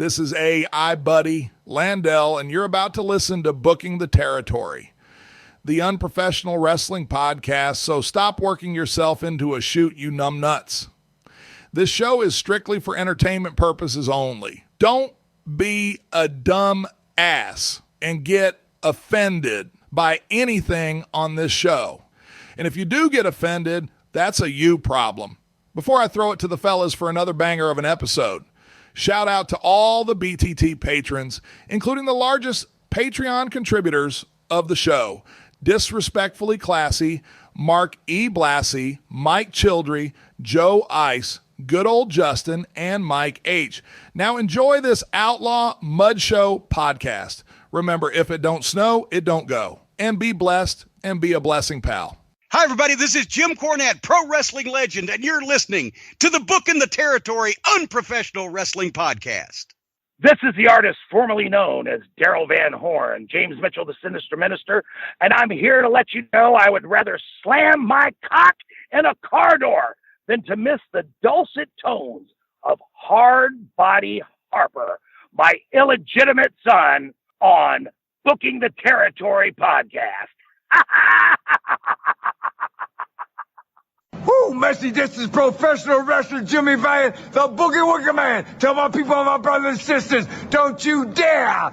This is I Buddy Landell, and you're about to listen to Booking the Territory, the unprofessional wrestling podcast, so stop working yourself into a shoot, you numb nuts. This show is strictly for entertainment purposes only. Don't be a dumb ass and get offended by anything on this show. And if you do get offended, that's a you problem. Before I throw it to the fellas for another banger of an episode, shout out to all the BTT patrons, including the largest Patreon contributors of the show: Disrespectfully Classy, Mark E. Blassie, Mike Childry, Joe Ice, Good Old Justin, and Mike H. Now enjoy this Outlaw Mud Show podcast. Remember, if it don't snow, it don't go. And be blessed and be a blessing, pal. Hi, everybody. This is Jim Cornette, pro wrestling legend, and you're listening to the Booking the Territory Unprofessional Wrestling Podcast. This is the artist formerly known as Daryl Van Horn, James Mitchell, the Sinister Minister, and I'm here to let you know I would rather slam my cock in a car door than to miss the dulcet tones of Hard Body Harper, my illegitimate son, on Booking the Territory podcast. Woo, Messi, this is professional wrestler Jimmy Valiant, the Boogie Woogie Man. Tell my people, my brothers and sisters, don't you dare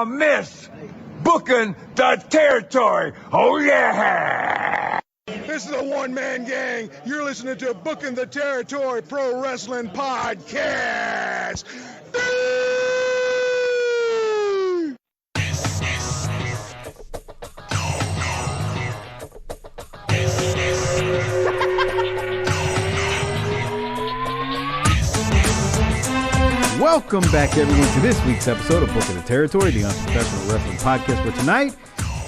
miss Booking the Territory. Oh, yeah. This is the one-man gang. You're listening to Booking the Territory Pro Wrestling Podcast. Welcome back, everyone, to this week's episode of Booking the Territory, the unprofessional wrestling podcast. For tonight,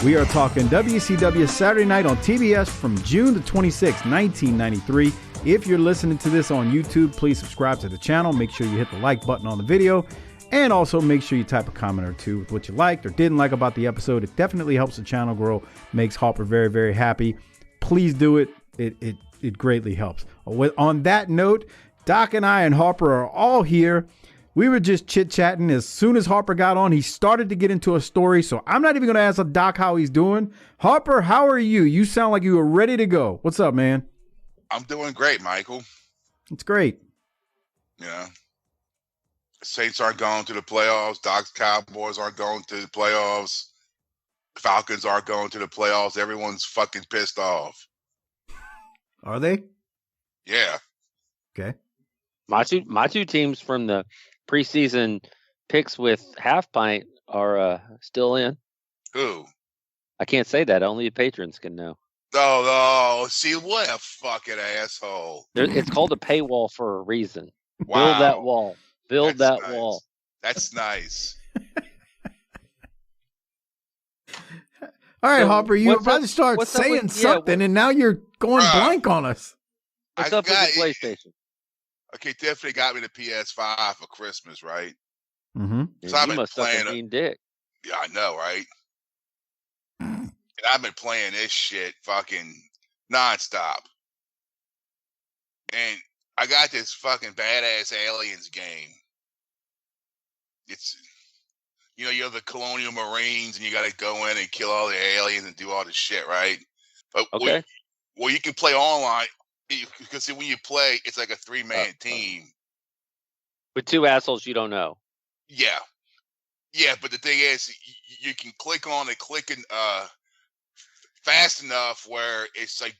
we are talking WCW Saturday Night on TBS from June the 26th, 1993. If you're listening to this on YouTube, please subscribe to the channel. Make sure you hit the like button on the video. And also make sure you type a comment or two with what you liked or didn't like about the episode. It definitely helps the channel grow, makes Harper very, very happy. Please do it. It greatly helps. On that note, Doc and I and Harper are all here. We were just chit-chatting. As soon as Harper got on, he started to get into a story, so I'm not even going to ask Doc how he's doing. Harper, how are you? You sound like you were ready to go. What's up, man? I'm doing great, Michael. It's great. Yeah. Saints aren't going to the playoffs. Doc's Cowboys aren't going to the playoffs. Falcons aren't going to the playoffs. Everyone's fucking pissed off. Are they? Yeah. Okay. My two teams from the preseason picks with half pint are still in. Who? I can't say that. Only the patrons can know. Oh, see, what a fucking asshole. It's called a paywall for a reason. Wow. Build that wall. Build That's that nice. wall. That's nice. All right, So, Harper, you were what's about up- to start what's up saying with- something, and now you're going blank on us. What's up with the PlayStation? Okay, definitely got me the PS5 for Christmas, right? Mm-hmm. So I've You been must suck a playing mean dick. Yeah, I know, right? And I've been playing this shit fucking nonstop. And I got this fucking badass aliens game. It's, you're the colonial marines and you got to go in and kill all the aliens and do all this shit, right? But Okay. well, you can play online because when you play, it's like a 3-man team. With two assholes you don't know. Yeah. Yeah, but the thing is, you can click on it, clicking fast enough where it's like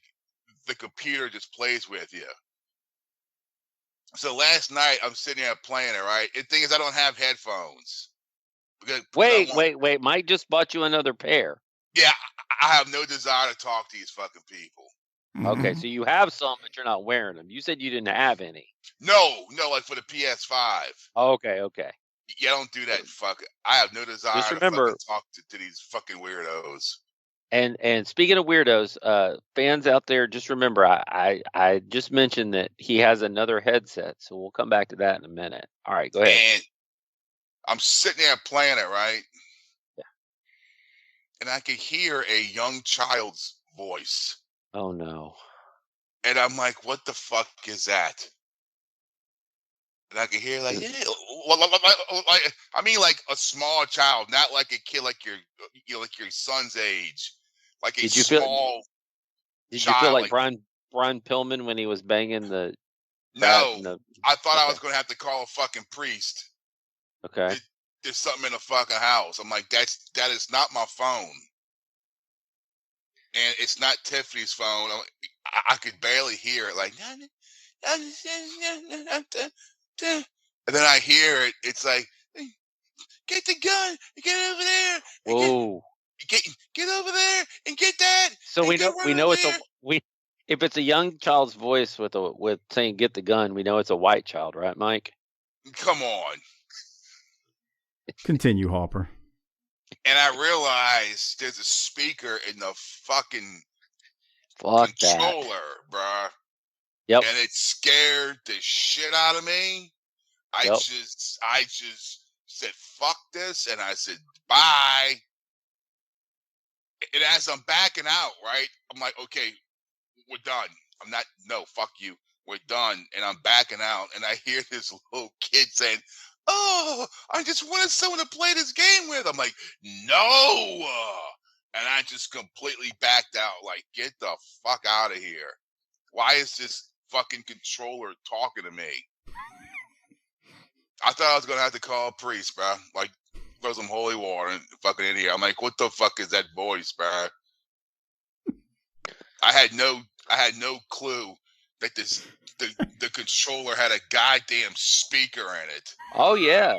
the computer just plays with you. So last night, I'm sitting there playing it, right? The thing is, I don't have headphones. Because Wait. Mike just bought you another pair. Yeah, I have no desire to talk to these fucking people. Okay, so you have some, but you're not wearing them. You said you didn't have any. No, like for the PS5. Okay. Yeah, don't do that. Fuck it. I have no desire Just to remember- fucking talk to these fucking weirdos. And speaking of weirdos, fans out there, just remember, I just mentioned that he has another headset, so we'll come back to that in a minute. All right, go ahead. And I'm sitting there playing it, right? Yeah. And I could hear a young child's voice. Oh no. And I'm like, what the fuck is that? And I could hear like I mean like a small child, not like a kid like your son's age, like a Did you small Did child. you feel like Brian Pillman when he was banging the bat No, in the? I thought I Okay. was going to have to call a fucking priest. Okay. There's something in the fucking house. I'm like, that is not my phone, and it's not Tiffany's phone. I could barely hear it. Like, and then I hear it. It's like, get the gun, get over there. Whoa. Get over there and get that. So we know it's if it's a young child's voice with saying "get the gun," we know it's a white child, right, Mike? Come on. Continue, Harper. And I realized there's a speaker in the fucking controller, bruh. Yep. And it scared the shit out of me. I just said, fuck this. And I said, bye. And as I'm backing out, right, I'm like, okay, we're done. Fuck you. We're done. And I'm backing out. And I hear this little kid saying, oh, I just wanted someone to play this game with. I'm like, no. And I just completely backed out. Like, get the fuck out of here. Why is this fucking controller talking to me? I thought I was going to have to call a priest, bro. Like, throw some holy water and fucking in here. I'm like, what the fuck is that voice, bro? I had no clue that the controller had a goddamn speaker in it. Oh yeah.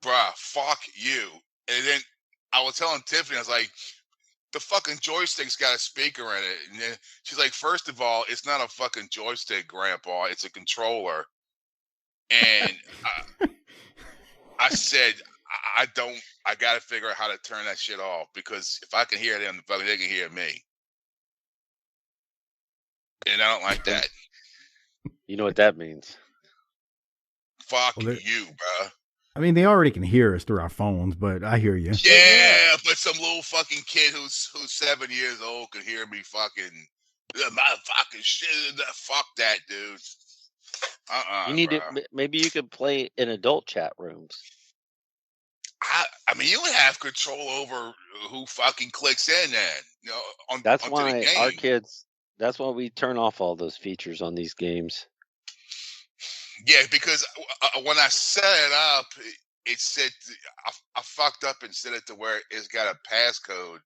Bruh, fuck you. And then I was telling Tiffany, I was like, the fucking joystick's got a speaker in it. And then she's like, first of all, it's not a fucking joystick, Grandpa. It's a controller. And I said, I got to figure out how to turn that shit off, because if I can hear them, they can hear me. And I don't like that. You know what that means? Fuck you, bro. I mean, they already can hear us through our phones, but I hear you. Yeah, but some little fucking kid who's 7 years old could hear me fucking my fucking shit. Fuck that, dude. You need to. Maybe you could play in adult chat rooms. I mean, you would have control over who fucking clicks in then. That's why our kids. That's why we turn off all those features on these games. Yeah, because when I set it up, it said I fucked up and set it to where it's got a passcode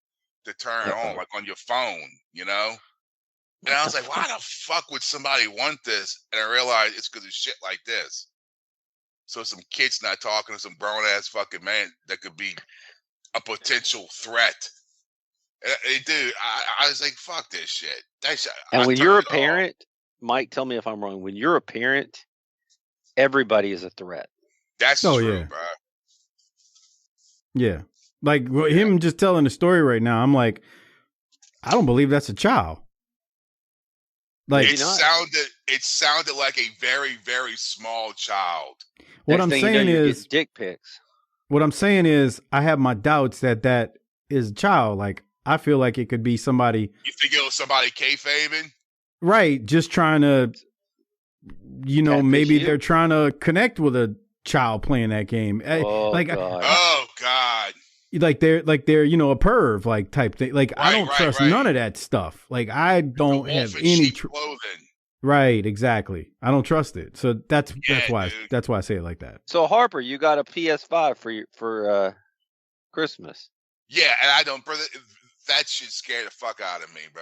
to turn on, like on your phone, you know? And I was like, why the fuck would somebody want this? And I realized it's because of shit like this. So some kid's not talking to some grown-ass fucking man that could be a potential threat. Dude, I was like, fuck this shit. And when you're a parent, Mike, tell me if I'm wrong. When you're a parent, everybody is a threat. That's true, bro. Yeah. Like him just telling the story right now, I'm like, I don't believe that's a child. Like it sounded like a very, very small child. What I'm saying is dick pics. What I'm saying is I have my doubts that is a child. Like I feel like it could be somebody. You think it was somebody kayfabing? Right, just trying to, maybe they're trying to connect with a child playing that game. Oh God. Like they're a perv like type thing. Like I don't trust none of that stuff. Like I don't have any clothing. Right, exactly. I don't trust it. So that's why I say it like that. So Harper, you got a PS5 for Christmas. Yeah, and I don't, brother. That shit scared the fuck out of me, bro.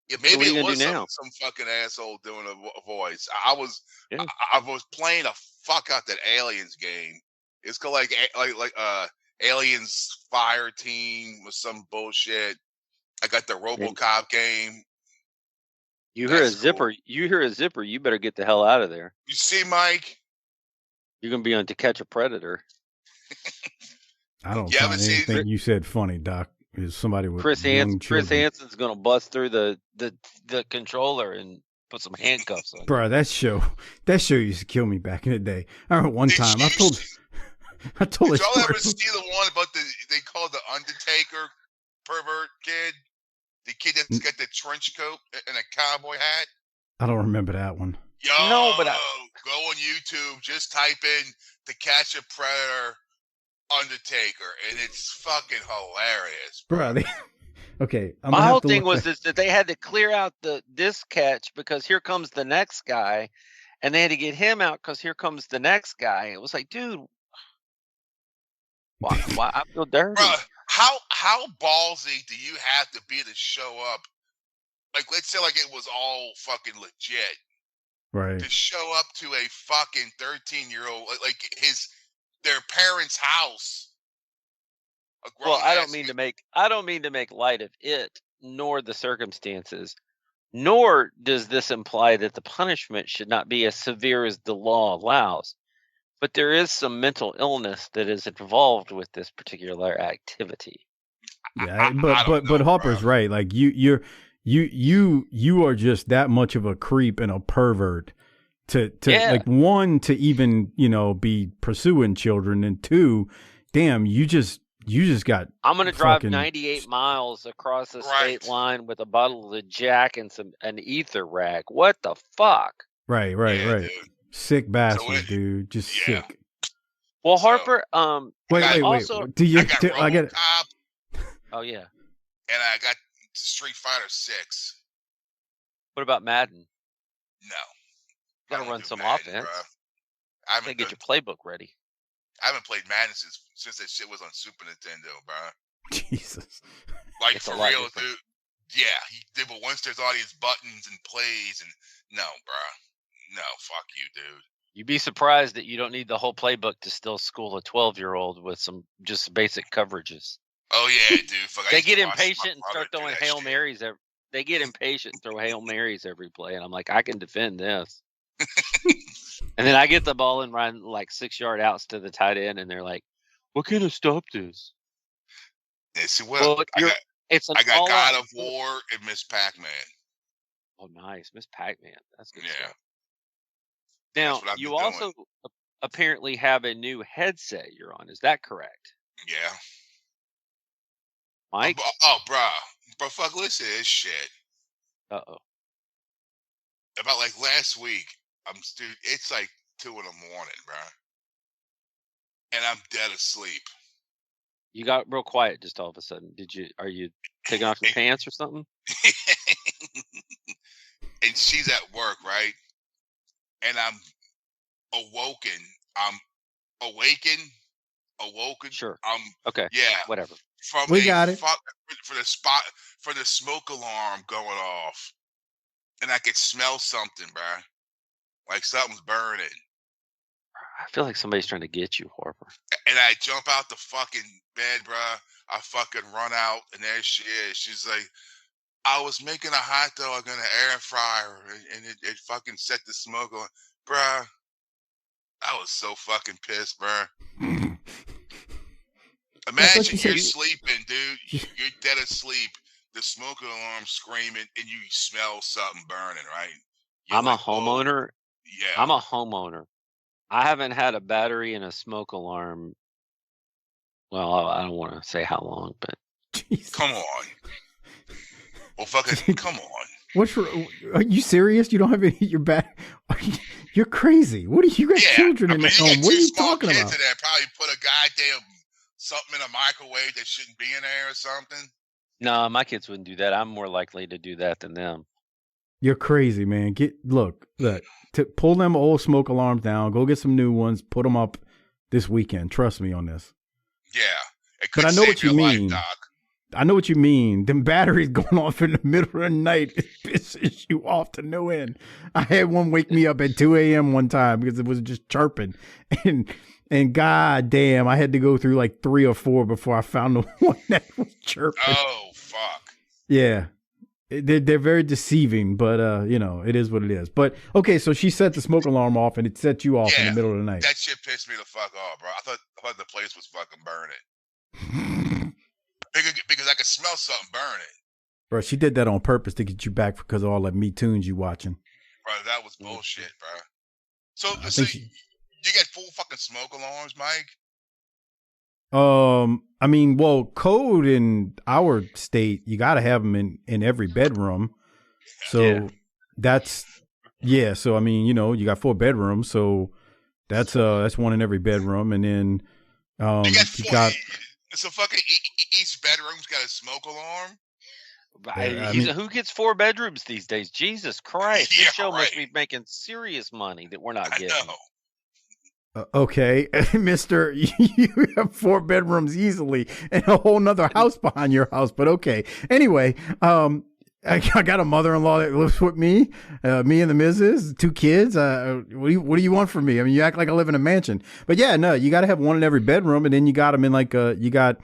Yeah, maybe so it was some fucking asshole doing a voice. I was playing a fuck out that Aliens game. It's called like Aliens Fire Team with some bullshit. I got the RoboCop game. You hear a zipper. You hear a zipper. You better get the hell out of there. You see, Mike? You're gonna be on To Catch a Predator. I don't find anything you said funny, Doc. Is somebody with Chris Hansen's gonna bust through the controller and put some handcuffs on. Bro, that show used to kill me back in the day. I remember one time I told. Did y'all ever see the one about they called the Undertaker pervert kid? The kid that's got the trench coat and a cowboy hat? I don't remember that one. Yo, No, but go on YouTube. Just type in "To Catch a Predator Undertaker," and it's fucking hilarious, bro. Bro, okay. my whole thing was that they had to clear out this catch because here comes the next guy, and they had to get him out because here comes the next guy. It was like, dude, why I feel dirty? Bro, how ballsy do you have to be to show up? Like, let's say like it was all fucking legit. Right. To show up to a fucking 13-year-old, like their parents' house. Well, I don't mean to make light of it, nor the circumstances, nor does this imply that the punishment should not be as severe as the law allows. But there is some mental illness that is involved with this particular activity. Yeah, but Harper's right. Like you are just that much of a creep and a pervert to like, one, to even, be pursuing children, and two, damn, you just got. I'm gonna drive 98 miles across the state line with a bottle of Jack and an ether rag. What the fuck? Right. Dude. Sick bastard, dude. Just sick. Well, Harper, wait. Also, I got oh yeah. And I got Street Fighter 6. What about Madden? No. Gotta run some offense. I gotta get your playbook ready. I haven't played Madden since that shit was on Super Nintendo, bro. Jesus. Like, it's for real, dude. Yeah, he did, but once there's all these buttons and plays, and no, bro. No, fuck you, dude. You'd be surprised that you don't need the whole playbook to still school a 12-year-old with some just basic coverages. Oh yeah, dude. Fuck, they get impatient and start throwing Hail Marys. They get impatient and throw Hail Marys every play, and I'm like, I can defend this. And then I get the ball and run like 6-yard outs to the tight end, and they're like, "What can I stop this?" Yeah, see, well, I got God of War and Miss Pac-Man. Oh, nice, Miss Pac-Man. That's good. Yeah. Stuff. Now you also apparently have a new headset you're on. Is that correct? Yeah. Mike? Oh, bro, fuck, listen to this shit. Uh-oh. About like last week, dude, it's like 2 a.m, bro. And I'm dead asleep. You got real quiet just all of a sudden. Are you taking off your pants or something? And she's at work, right? And I'm awoken. I'm awoken. Sure. Okay. Yeah. Whatever. We got it. For the smoke alarm going off. And I could smell something, bro. Like something's burning. I feel like somebody's trying to get you, Harper. And I jump out the fucking bed, bro. I fucking run out, and there she is. She's like, I was making a hot dog in an air fryer, and it fucking set the smoke on. Bruh, I was so fucking pissed, bruh. Imagine you're sleeping, dude. You're dead asleep. The smoke alarm screaming, and you smell something burning, right? I'm a homeowner. Yeah. I'm a homeowner. I haven't had a battery and a smoke alarm. Well, I don't want to say how long, but Jesus. Come on. Well, fucking come on. Are you serious? You don't have any your back? You're crazy. What are you got children in the home? What are you talking about? That probably put a goddamn something in a microwave that shouldn't be in there or something. No, my kids wouldn't do that. I'm more likely to do that than them. You're crazy, man. Look. Pull them old smoke alarms down. Go get some new ones. Put them up this weekend. Trust me on this. Yeah, but I know what you mean. Doc. I know what you mean. Them batteries going off in the middle of the night, it pisses you off to no end. I had one wake me up at 2 a.m. one time because it was just chirping, and god damn, I had to go through like 3 or 4 before I found the one that was chirping. Oh fuck. Yeah. They're very deceiving, but it is what it is. But okay, so she set the smoke alarm off, and it set you off in the middle of the night. That shit pissed me the fuck off, bro. I thought the place was fucking burning. Because I could smell something burning. Bro, she did that on purpose to get you back because of all that Me Tunes you watching. Bro, that was bullshit, bro. So you get full fucking smoke alarms, Mike? I mean, well, code in our state, you got to have them in every bedroom. So that's Yeah, so I mean, you got 4 bedrooms, so that's one in every bedroom, and then you got so fucking each bedroom's got a smoke alarm. Who gets 4 bedrooms these days? Jesus Christ! This show must be making serious money that we're not getting. Okay, Mister, you have 4 bedrooms easily and a whole nother house behind your house, but okay. Anyway, I got a mother-in-law that lives with me, me and the missus, 2 kids. What do you want from me? I mean, you act like I live in a mansion, but yeah, no, you got to have one in every bedroom, and then you got them in you got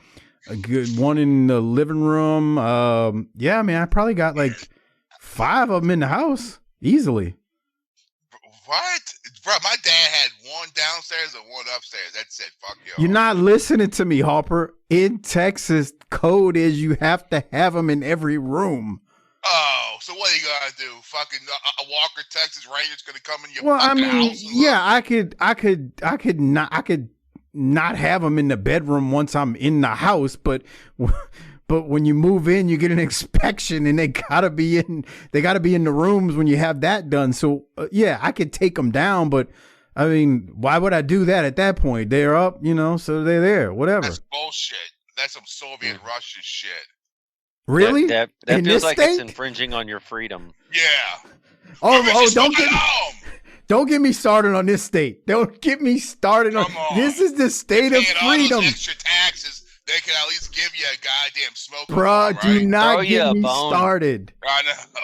a good one in the living room. Yeah, I mean, I probably got like 5 of them in the house easily. What? Bro, my dad had one downstairs and one upstairs. That's it. Fuck you. You're not listening to me, Harper. In Texas, code is you have to have them in every room. Oh, so what are you gonna do? Fucking a Walker, Texas Ranger's gonna come in your house? Yeah, I could not have them in the bedroom once I'm in the house, but when you move in, you get an inspection, and they gotta be in the rooms when you have that done. So yeah, I could take them down, but I mean, why would I do that at that point? They're up, so they're there. Whatever. That's bullshit. That's some Soviet Russian shit. Really? That feels like it's infringing on your freedom. Yeah. Oh, don't get me started on this state. Don't get me started on. This is the state of freedom. All those extra taxes, they can at least give you a goddamn smoke. Bruh, right? Do not get me started. I know.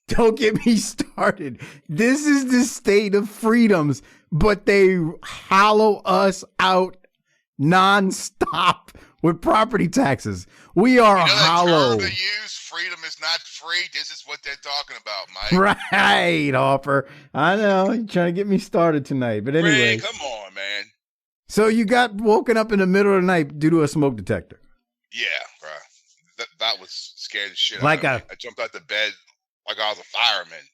Don't get me started. This is the state of freedoms, but they hollow us out nonstop with property taxes. We are hollow. The term they use, freedom is not free. This is what they're talking about, Mike. Right, Harper. I know. You're trying to get me started tonight. But anyway. Ray, come on, man. So you got woken up in the middle of the night due to a smoke detector. Yeah, bro. That was scared as shit. I jumped out the bed like I was a fireman.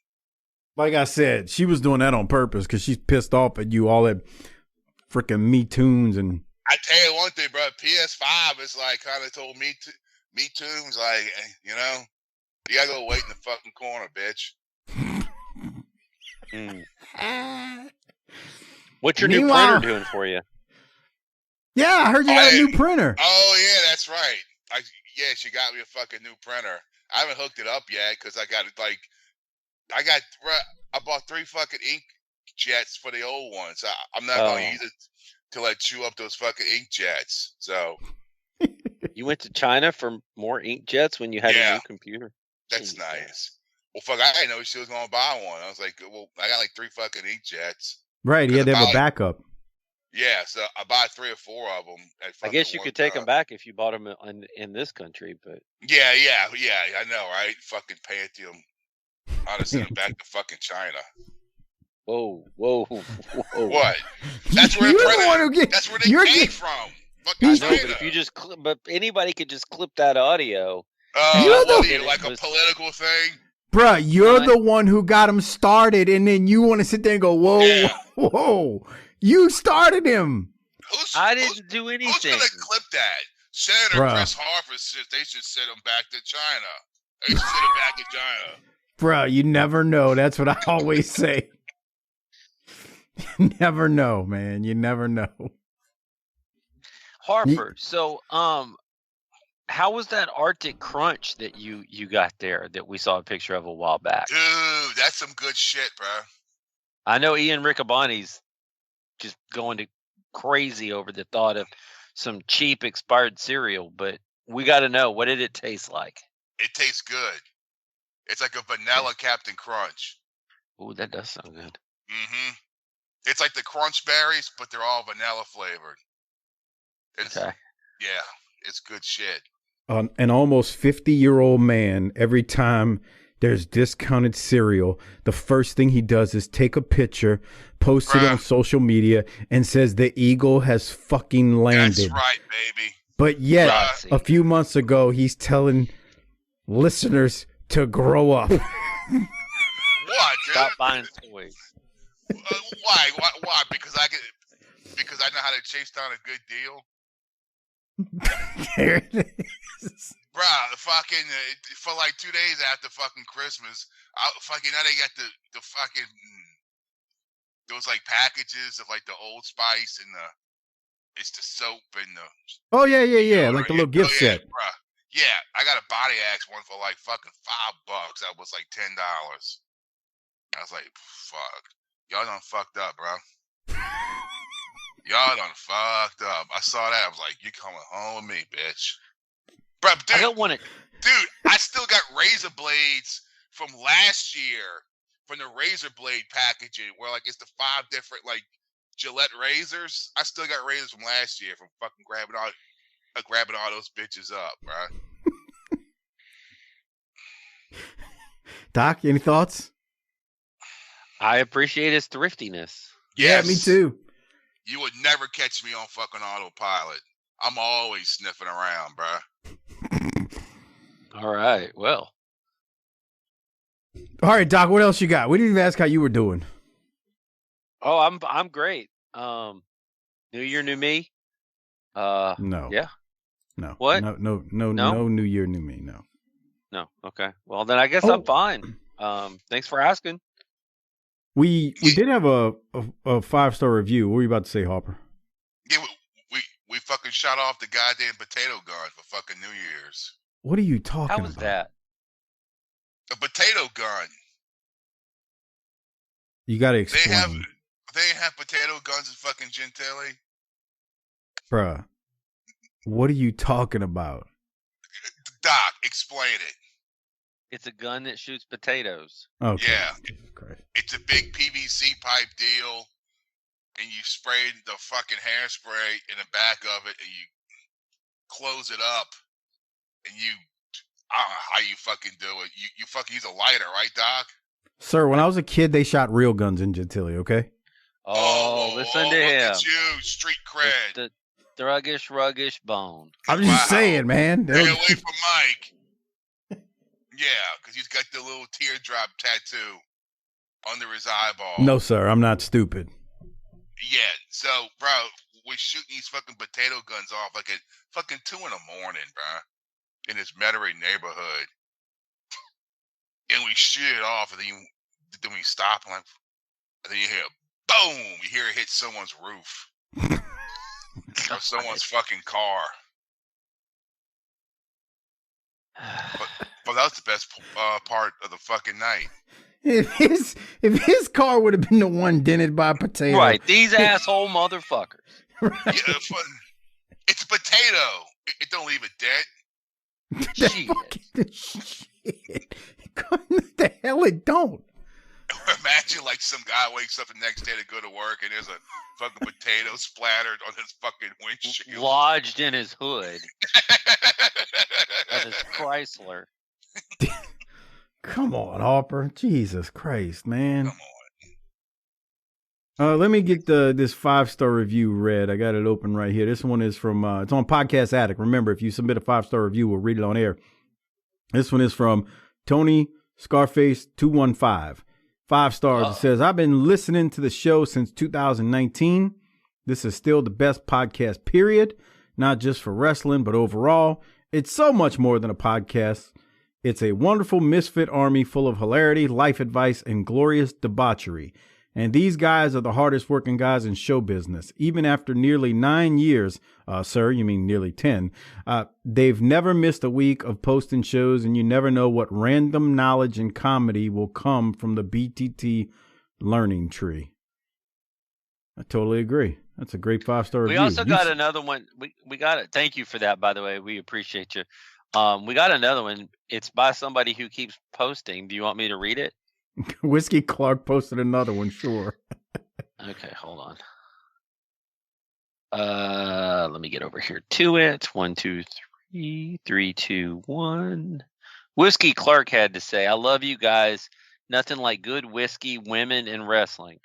Like I said, she was doing that on purpose because she's pissed off at you, all that freaking Me Tunes and. I tell you one thing, bro. PS5 is like kind of told Me Tunes, like, you gotta go wait in the fucking corner, bitch. What's your new printer doing for you? Yeah, I heard you got a new printer. Oh yeah, that's right. She got me a fucking new printer. I haven't hooked it up yet because I bought 3 fucking ink jets for the old ones. I'm not gonna use it till I chew up those fucking ink jets. So you went to China for more ink jets when you had a new computer. That's nice. Well, fuck, I didn't know she was gonna buy one. I was like, well, I got like 3 fucking ink jets. Right, he had to have a backup. Yeah, so I bought 3 or 4 of them. I guess you could take them back if you bought them in this country, but yeah, I know, right? Fucking Panthium. I'd have sent them back to fucking China. Whoa! What? That's where that's where they came from. I know, but if you just but anybody could just clip that audio. Like a political thing. Bruh, you're the one who got him started, and then you want to sit there and go, whoa. You started him. I didn't do anything. Who's going to clip that? Senator Chris Harper said they should send him back to China. They should send him back to China. Bruh, you never know. That's what I always say. You never know, man. You never know. Harper, so how was that Arctic Crunch that you got there that we saw a picture of a while back? Dude, that's some good shit, bro. I know Ian Riccaboni's just going crazy over the thought of some cheap expired cereal, but we got to know, what did it taste like? It tastes good. It's like a vanilla Captain Crunch. Ooh, that does sound good. Mm-hmm. It's like the Crunch Berries, but they're all vanilla flavored. Okay. Yeah, it's good shit. An almost 50-year-old man, every time there's discounted cereal, the first thing he does is take a picture, post it on social media, and says the eagle has fucking landed. That's right, baby. But yet, a few months ago, he's telling listeners to grow up. What, dude? Stop buying toys. Why? Because I know how to chase down a good deal. There it is. Bruh, fucking for like 2 days after fucking Christmas, now they got the fucking those like packages of like the Old Spice and it's the soap and the yeah, like the little gift set. Bruh. Yeah, I got a Body Axe one for like fucking $5. That was like $10. I was like, fuck, y'all done fucked up, bro. Y'all done fucked up. I saw that. I was like, you coming home with me, bitch. Bro, dude, I don't want it. Dude, I still got razor blades from last year from the razor blade packaging where like it's the 5 different like Gillette razors. I still got razors from last year from fucking grabbing all those bitches up, bro. Doc, any thoughts? I appreciate his thriftiness. Yes. Yeah, me too. You would never catch me on fucking autopilot. I'm always sniffing around, bro. All right, well. All right, Doc, what else you got? We didn't even ask how you were doing. Oh, I'm great. New year, new me. No. Yeah. No. What? No new year, new me. No. No. Okay. Well, then I guess I'm fine. Thanks for asking. We did have a 5-star review. What were you about to say, Harper? Yeah, we fucking shot off the goddamn potato gun for fucking New Year's. What are you talking about? How was that? A potato gun. You got to explain. They have potato guns in fucking Gentilly. Bruh, what are you talking about? Doc, explain it. It's a gun that shoots potatoes. Okay. Yeah. Okay. It's a big PVC pipe deal, and you spray the fucking hairspray in the back of it, and you close it up, and I don't know how you fucking do it. You fucking use a lighter, right, Doc? Sir, when I was a kid, they shot real guns in Gentilly, okay? Listen to him. Look at you, street cred. The ruggish bone. I'm just saying, man. Stay away from Mike. Yeah, because he's got the little teardrop tattoo under his eyeball. No, sir, I'm not stupid. Yeah, so, bro, we're shooting these fucking potato guns off like at fucking 2 a.m, bro, in this Metairie neighborhood. And we shoot it off, and then we stop, and then you hear, boom, you hear it hit someone's roof. Or someone's fucking car. But that was the best part of the fucking night. If his car would have been the one dented by a potato. Right, these asshole motherfuckers. Right. Yeah, it's a potato. It don't leave a dent. Shit. The hell it don't. Imagine like some guy wakes up the next day to go to work and there's a fucking potato splattered on his fucking windshield. Lodged in his hood. Of his Chrysler. Come on, Harper. Jesus Christ, man. Come on. Let me get this 5-star review read. I got it open right here. This one is from, it's on Podcast Addict. Remember, if you submit a 5-star review, we'll read it on air. This one is from Tony Scarface 215. 5 stars. It says, I've been listening to the show since 2019. This is still the best podcast, period. Not just for wrestling, but overall. It's so much more than a podcast. It's a wonderful misfit army full of hilarity, life advice, and glorious debauchery. And these guys are the hardest working guys in show business. Even after nearly 9 years, sir, you mean nearly 10, they've never missed a week of posting shows, and you never know what random knowledge and comedy will come from the BTT learning tree. I totally agree. That's a great 5-star review. We also got another one. We got it. Thank you for that, by the way. We appreciate you. We got another one. It's by somebody who keeps posting. Do you want me to read it? Whiskey Clark posted another one, sure. Okay, hold on. Let me get over here to it. 1, 2, 3, 3, 2, 1. Whiskey Clark had to say, I love you guys. Nothing like good whiskey, women, and wrestling.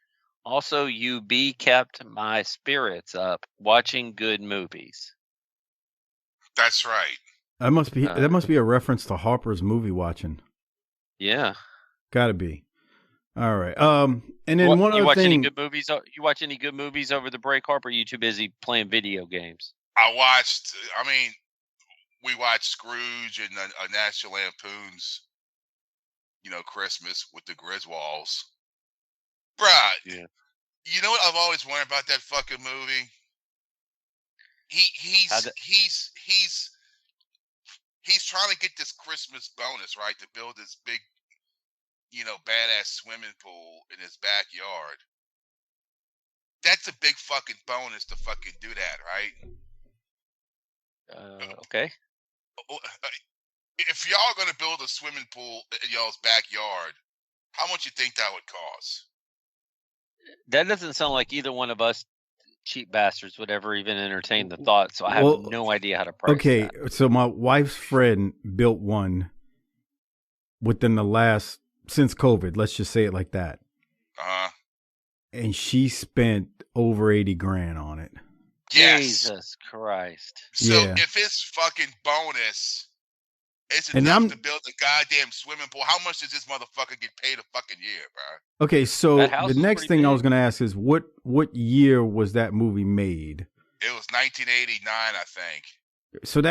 Also, you kept my spirits up watching good movies. That's right. That must be a reference to Harper's movie watching. Yeah. Gotta be. All right. And then one other thing. Any good movies? You watch any good movies over the break, Harper? Or are you too busy playing video games? I watched. I mean, we watched Scrooge and National Lampoon's, Christmas with the Griswolds. Bruh, Yeah. you know what I've always wondered about that fucking movie? He's trying to get this Christmas bonus, right? To build this big, badass swimming pool in his backyard. That's a big fucking bonus to fucking do that, right? Okay. If y'all gonna build a swimming pool in y'all's backyard, how much you think that would cost? That doesn't sound like either one of us cheap bastards would ever even entertain the thought, so I have no idea how to price that. So my wife's friend built one within since COVID, let's just say it like that. And she spent over 80 grand on it. Yes. Jesus Christ. So if his fucking bonus is enough to build a goddamn swimming pool, how much does this motherfucker get paid a fucking year, bro? Okay, so the next thing I was going to ask is what year was that movie made? It was 1989, I think. So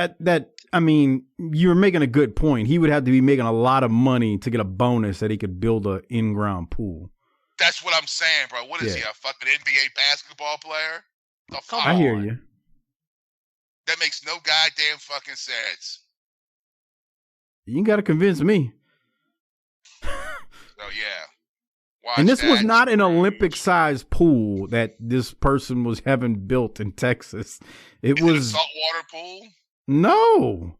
you're making a good point. He would have to be making a lot of money to get a bonus that he could build an in-ground pool. That's what I'm saying, bro. What is he, a fucking NBA basketball player? I hear you. That makes no goddamn fucking sense. You got to convince me. So, yeah. And this was not an Olympic-sized pool that this person was having built in Texas. It was a saltwater pool? No.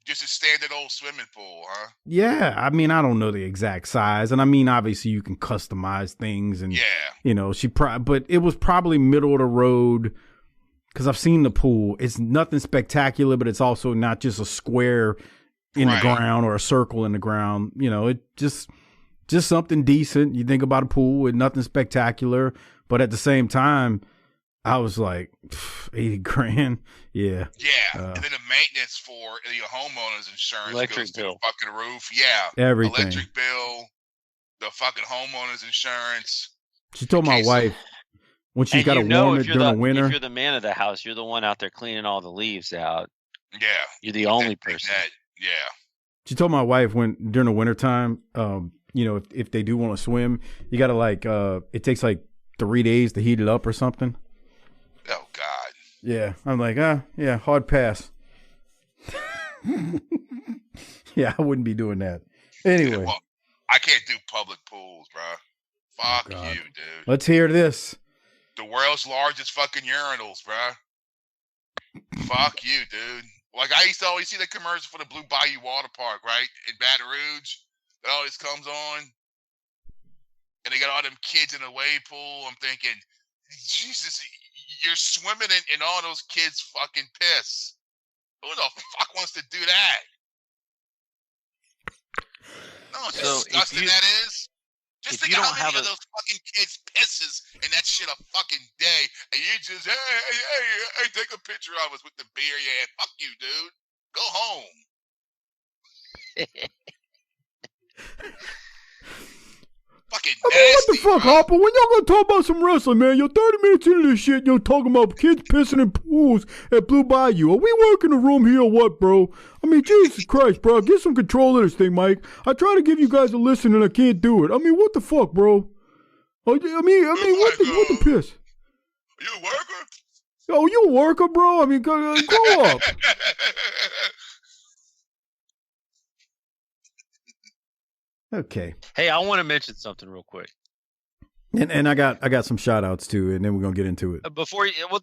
Just a standard old swimming pool, huh? Yeah. I mean, I don't know the exact size. And I mean, obviously you can customize things and, but it was probably middle of the road because I've seen the pool. It's nothing spectacular, but it's also not just a square in the ground or a circle in the ground. It just something decent. You think about a pool with nothing spectacular, but at the same time, I was like, 80 grand. Yeah. Yeah. And then the maintenance for your homeowner's insurance electric bill, the fucking roof. Yeah. Everything. Electric bill, the fucking homeowner's insurance. She told my wife when she's got to warm it during the winter. If you're the man of the house, you're the one out there cleaning all the leaves out. Yeah. You're the only person. Yeah. She told my wife during the wintertime, if they do want to swim, you got to it takes 3 days to heat it up or something. Oh, God. Yeah. I'm like, yeah, hard pass. Yeah, I wouldn't be doing that. Anyway. Well, I can't do public pools, bro. Fuck you, dude. Let's hear this. The world's largest fucking urinals, bro. Fuck you, dude. Like, I used to always see the commercial for the Blue Bayou Water Park, right? In Baton Rouge. That always comes on. And they got all them kids in the wave pool. I'm thinking, Jesus, you're swimming in all those kids' fucking piss. Who the fuck wants to do that? No, it's disgusting that is. Just think of how many of those fucking kids pisses in that shit a fucking day, and you just hey, take a picture of us with the beer, yeah. Fuck you, dude. Go home. Fucking nasty. What the fuck, Harper? When y'all gonna talk about some wrestling, man? You're 30 minutes into this shit, you're talking about kids pissing in pools at Blue Bayou. Are we working the room here or what, bro? I mean, Jesus Christ, bro. Get some control of this thing, Mike. I try to give you guys a listen and I can't do it. I mean, what the fuck, bro? I mean, what the piss? Are you a worker? Oh, you a worker, bro? I mean, grow up. Okay. Hey, I want to mention something real quick. And I got some shout outs too, and then we're gonna get into it.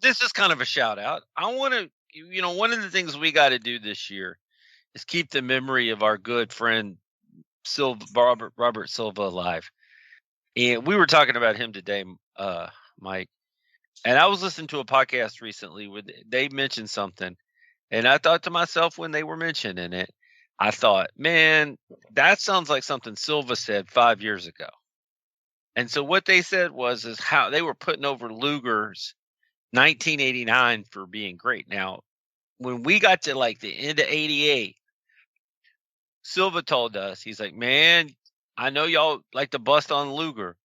This is kind of a shout out. I want to, one of the things we got to do this year is keep the memory of our good friend Robert Silva alive. And we were talking about him today, Mike. And I was listening to a podcast recently where they mentioned something, and I thought to myself when they were mentioning it, I thought, man, that sounds like something Silva said 5 years ago. And so what they said is how they were putting over Luger's 1989 for being great. Now, when we got to the end of 88, Silva told us, he's like, man, I know y'all like to bust on Luger,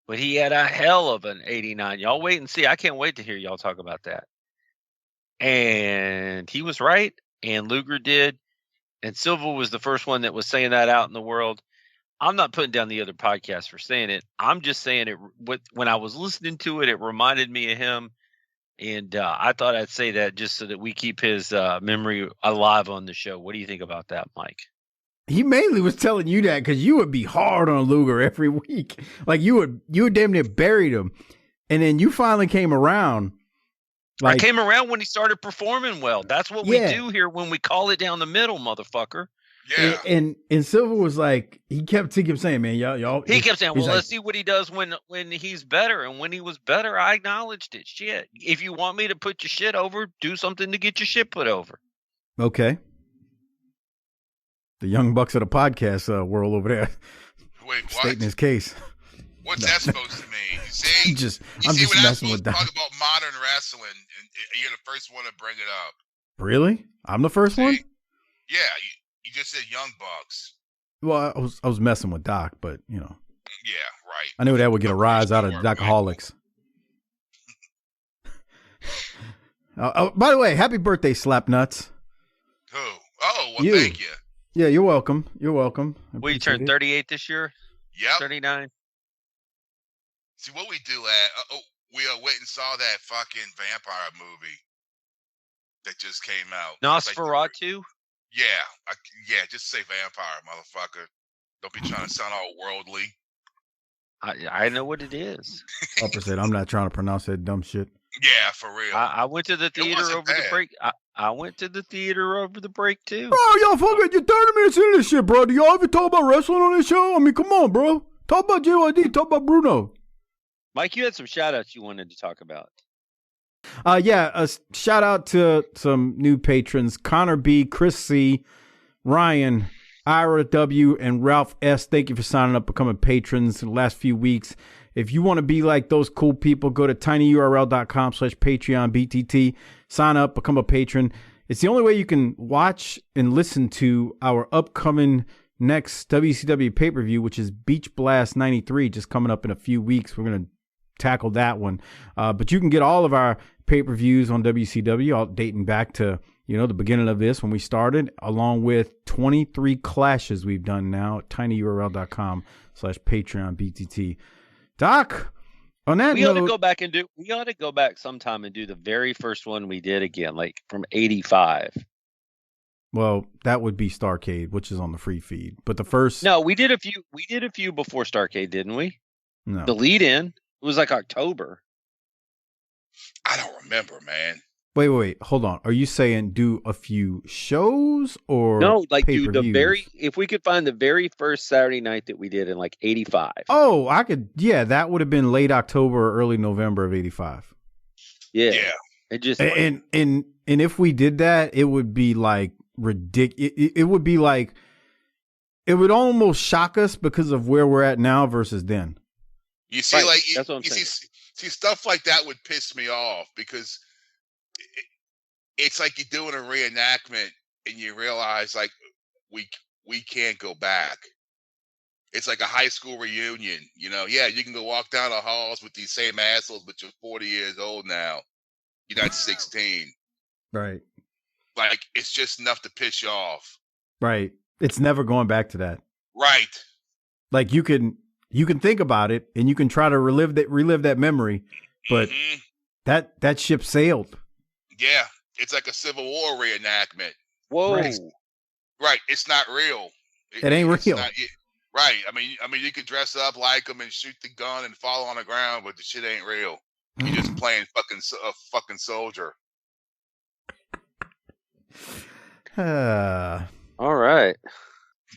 but he had a hell of an 89. Y'all wait and see. I can't wait to hear y'all talk about that. And he was right. and Luger did, and Silva was the first one that was saying that out in the world. I'm not putting down the other podcasts for saying it. I'm just saying it. When I was listening to it, it reminded me of him, and I thought I'd say that just so that we keep his memory alive on the show. What do you think about that, Mike? He mainly was telling you that because you would be hard on Luger every week. Like you would damn near buried him. And then you finally came around. I came around when he started performing well. That's what we do here when we call it down the middle, motherfucker. Yeah. And Silva was like, he kept saying, man, y'all. He kept saying, well, let's see what he does when he's better. And when he was better, I acknowledged it. Shit. If you want me to put your shit over, do something to get your shit put over. Okay. The young bucks of the podcast world over there. Wait, what? Stating his case. What's that supposed to mean? You see? I'm just when messing with that. Talk about modern wrestling, and you're the first one to bring it up. Really? I'm the first one? Yeah, you just said young bucks. Well, I was messing with Doc, but you know. Yeah, right. I knew that would get a rise out of Docaholics. By the way, happy birthday, Slapnuts. Who? Oh, well, you. Thank you. Yeah, you're welcome. You're welcome. Well, you turned 38 this year? Yep. 39. See, what we do we went and saw that fucking vampire movie that just came out. Nosferatu? Yeah, just say vampire, motherfucker. Don't be trying to sound all worldly. I know what it is. Upper said, I'm not trying to pronounce that dumb shit. Yeah, for real. I went to the theater over the break. I went to the theater over the break, too. Bro, y'all fucking, you're 30 minutes into this shit, bro. Do y'all ever talk about wrestling on this show? I mean, come on, bro. Talk about JYD. Talk about Bruno. Mike, you had some shout-outs you wanted to talk about. A shout out to some new patrons, Connor B, Chris C, Ryan, Ira W, and Ralph S. Thank you for signing up, becoming patrons in the last few weeks. If you want to be like those cool people, go to tinyurl.com/PatreonBTT, sign up, become a patron. It's the only way you can watch and listen to our upcoming next WCW pay-per-view, which is Beach Blast 93, just coming up in a few weeks. We're going to tackle that one. But you can get all of our pay-per-views on WCW, all dating back to, the beginning of this when we started, along with 23 clashes we've done now at tinyurl.com/PatreonBTT. Doc, on that note, we ought to go back sometime and do the very first one we did again, like from 85. Well, that would be Starrcade, which is on the free feed. But the first, no, we did a few before Starrcade, didn't we? No, the lead in, it was like October. I don't remember, man. Wait, hold on. Are you saying do a few shows or no? Like pay-per-views? if we could find the very first Saturday night that we did in like 85. Oh, I could. Yeah, that would have been late October or early November of 85. Yeah. It just and if we did that, it would be like ridiculous. It would be like, it would almost shock us because of where we're at now versus then. You see, right. That's what I'm saying. See, stuff like that would piss me off because it's like you're doing a reenactment and you realize like we can't go back. It's like a high school reunion, Yeah, you can go walk down the halls with these same assholes, but you're 40 years old now. You're not 16. Right. Like it's just enough to piss you off. Right. It's never going back to that. Right. Like you can think about it and you can try to relive that memory, but that ship sailed. Yeah. It's like a Civil War reenactment. Whoa. Right. It's not real. It ain't real. Right. I mean, you could dress up like them and shoot the gun and fall on the ground, but the shit ain't real. You're just playing fucking soldier. All right.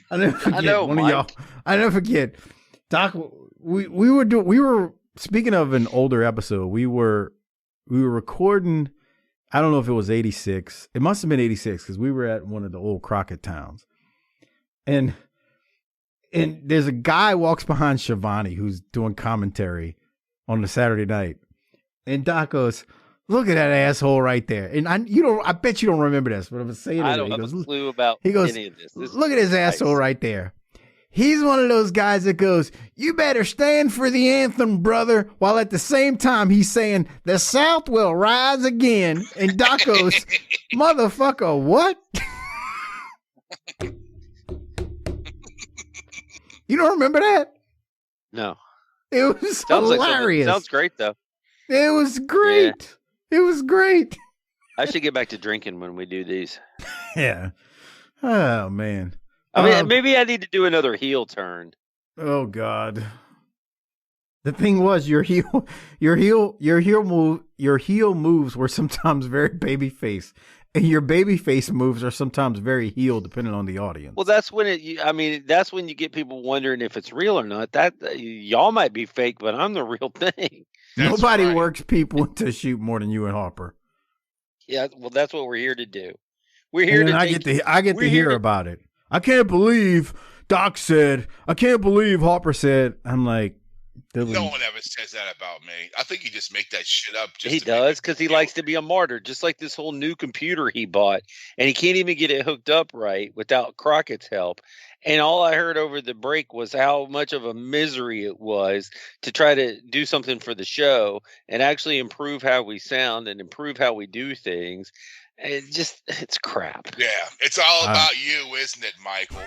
I never forget I never forget. Doc, we were speaking of an older episode. We were recording. I don't know if it was 86. It must have been 86 because we were at one of the old Crockett towns, and there's a guy walks behind Shivani who's doing commentary on the Saturday night, and Doc goes, "Look at that asshole right there." And I bet you don't remember this, but I'm saying it. I don't have a clue about any of this. Look at his asshole right there. He's one of those guys that goes, "You better stand for the anthem, brother," while at the same time he's saying, "The South will rise again." And Doc goes, "Motherfucker, what?" You don't remember that? No. It was hilarious. Sounds great, though. It was great. Yeah. It was great. I should get back to drinking when we do these. Yeah. Oh, man. I mean, maybe I need to do another heel turn. Oh, God. The thing was, your heel moves were sometimes very babyface, and your babyface moves are sometimes very heel, depending on the audience. Well, that's when that's when you get people wondering if it's real or not. That y'all might be fake, but I'm the real thing. Nobody works people to shoot more than you and Harper. Yeah, well, that's what we're here to do. We're here I get to hear about it. I can't believe Doc said. I can't believe Harper said. I'm like, no one ever says that about me. I think you just make that shit up. He does, because he likes to be a martyr, just like this whole new computer he bought, and he can't even get it hooked up right without Crockett's help. And all I heard over the break was how much of a misery it was to try to do something for the show and actually improve how we sound and improve how we do things. It's crap. Yeah, it's all about you, isn't it, Michael?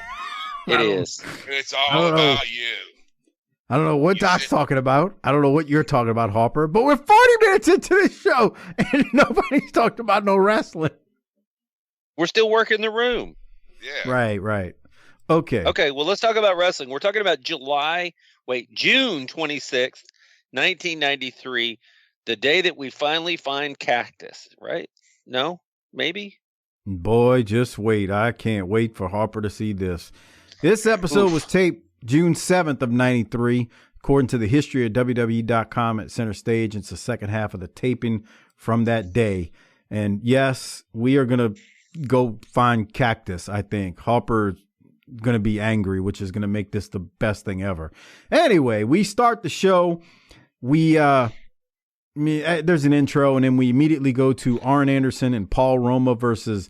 It is. It's all about you. I don't know what Doc's talking about. I don't know what you're talking about, Harper. But we're 40 minutes into this show, and nobody's talked about no wrestling. We're still working the room. Yeah. Right. Okay. Okay, well, let's talk about wrestling. We're talking about June 26th, 1993, the day that we finally find Cactus, right? No? Maybe? Boy, just wait. I can't wait for Harper to see this. This episode was taped June 7th of 93, according to the history of WWE.com at Center Stage. It's the second half of the taping from that day. And yes, we are going to go find Cactus, I think. Harper's going to be angry, which is going to make this the best thing ever. Anyway, we start the show. There's an intro, and then we immediately go to Arn Anderson and Paul Roma versus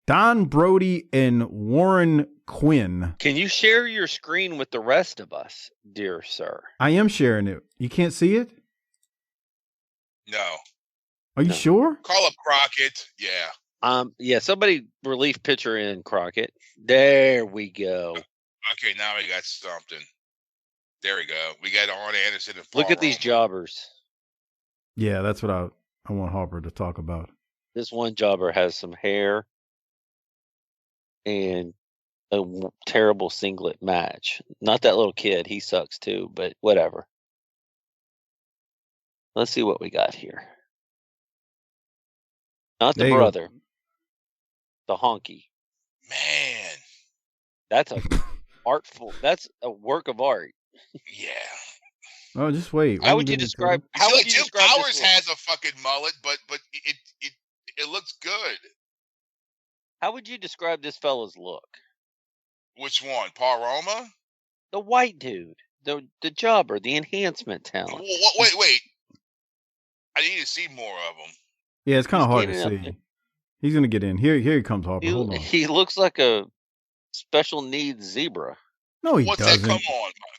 Don Brody and Warren Quinn. Can you share your screen with the rest of us, dear sir? I am sharing it. You can't see it? No. Are you sure? Call up Crockett. Yeah. Yeah, somebody relief pitcher in Crockett. There we go. Okay, now we got something. There we go. We got Arn Anderson and Paul Look at these jobbers. Yeah, that's what I want Harper to talk about. This one jobber has some hair and a terrible singlet match. Not that little kid. He sucks too, but whatever. Let's see what we got here. Not the brother. The honky. Man. That's a that's a work of art. Yeah. Oh, just wait. How would you describe? How would you Jim describe Powers has a fucking mullet, but it looks good. How would you describe this fella's look? Which one, Paul Roma? The white dude, the jobber, the enhancement talent. Wait. I need to see more of him. Yeah, it's kind of hard to see. He's gonna get in. Here he comes, Harper. Hold on. He looks like a special needs zebra. No, he doesn't. That?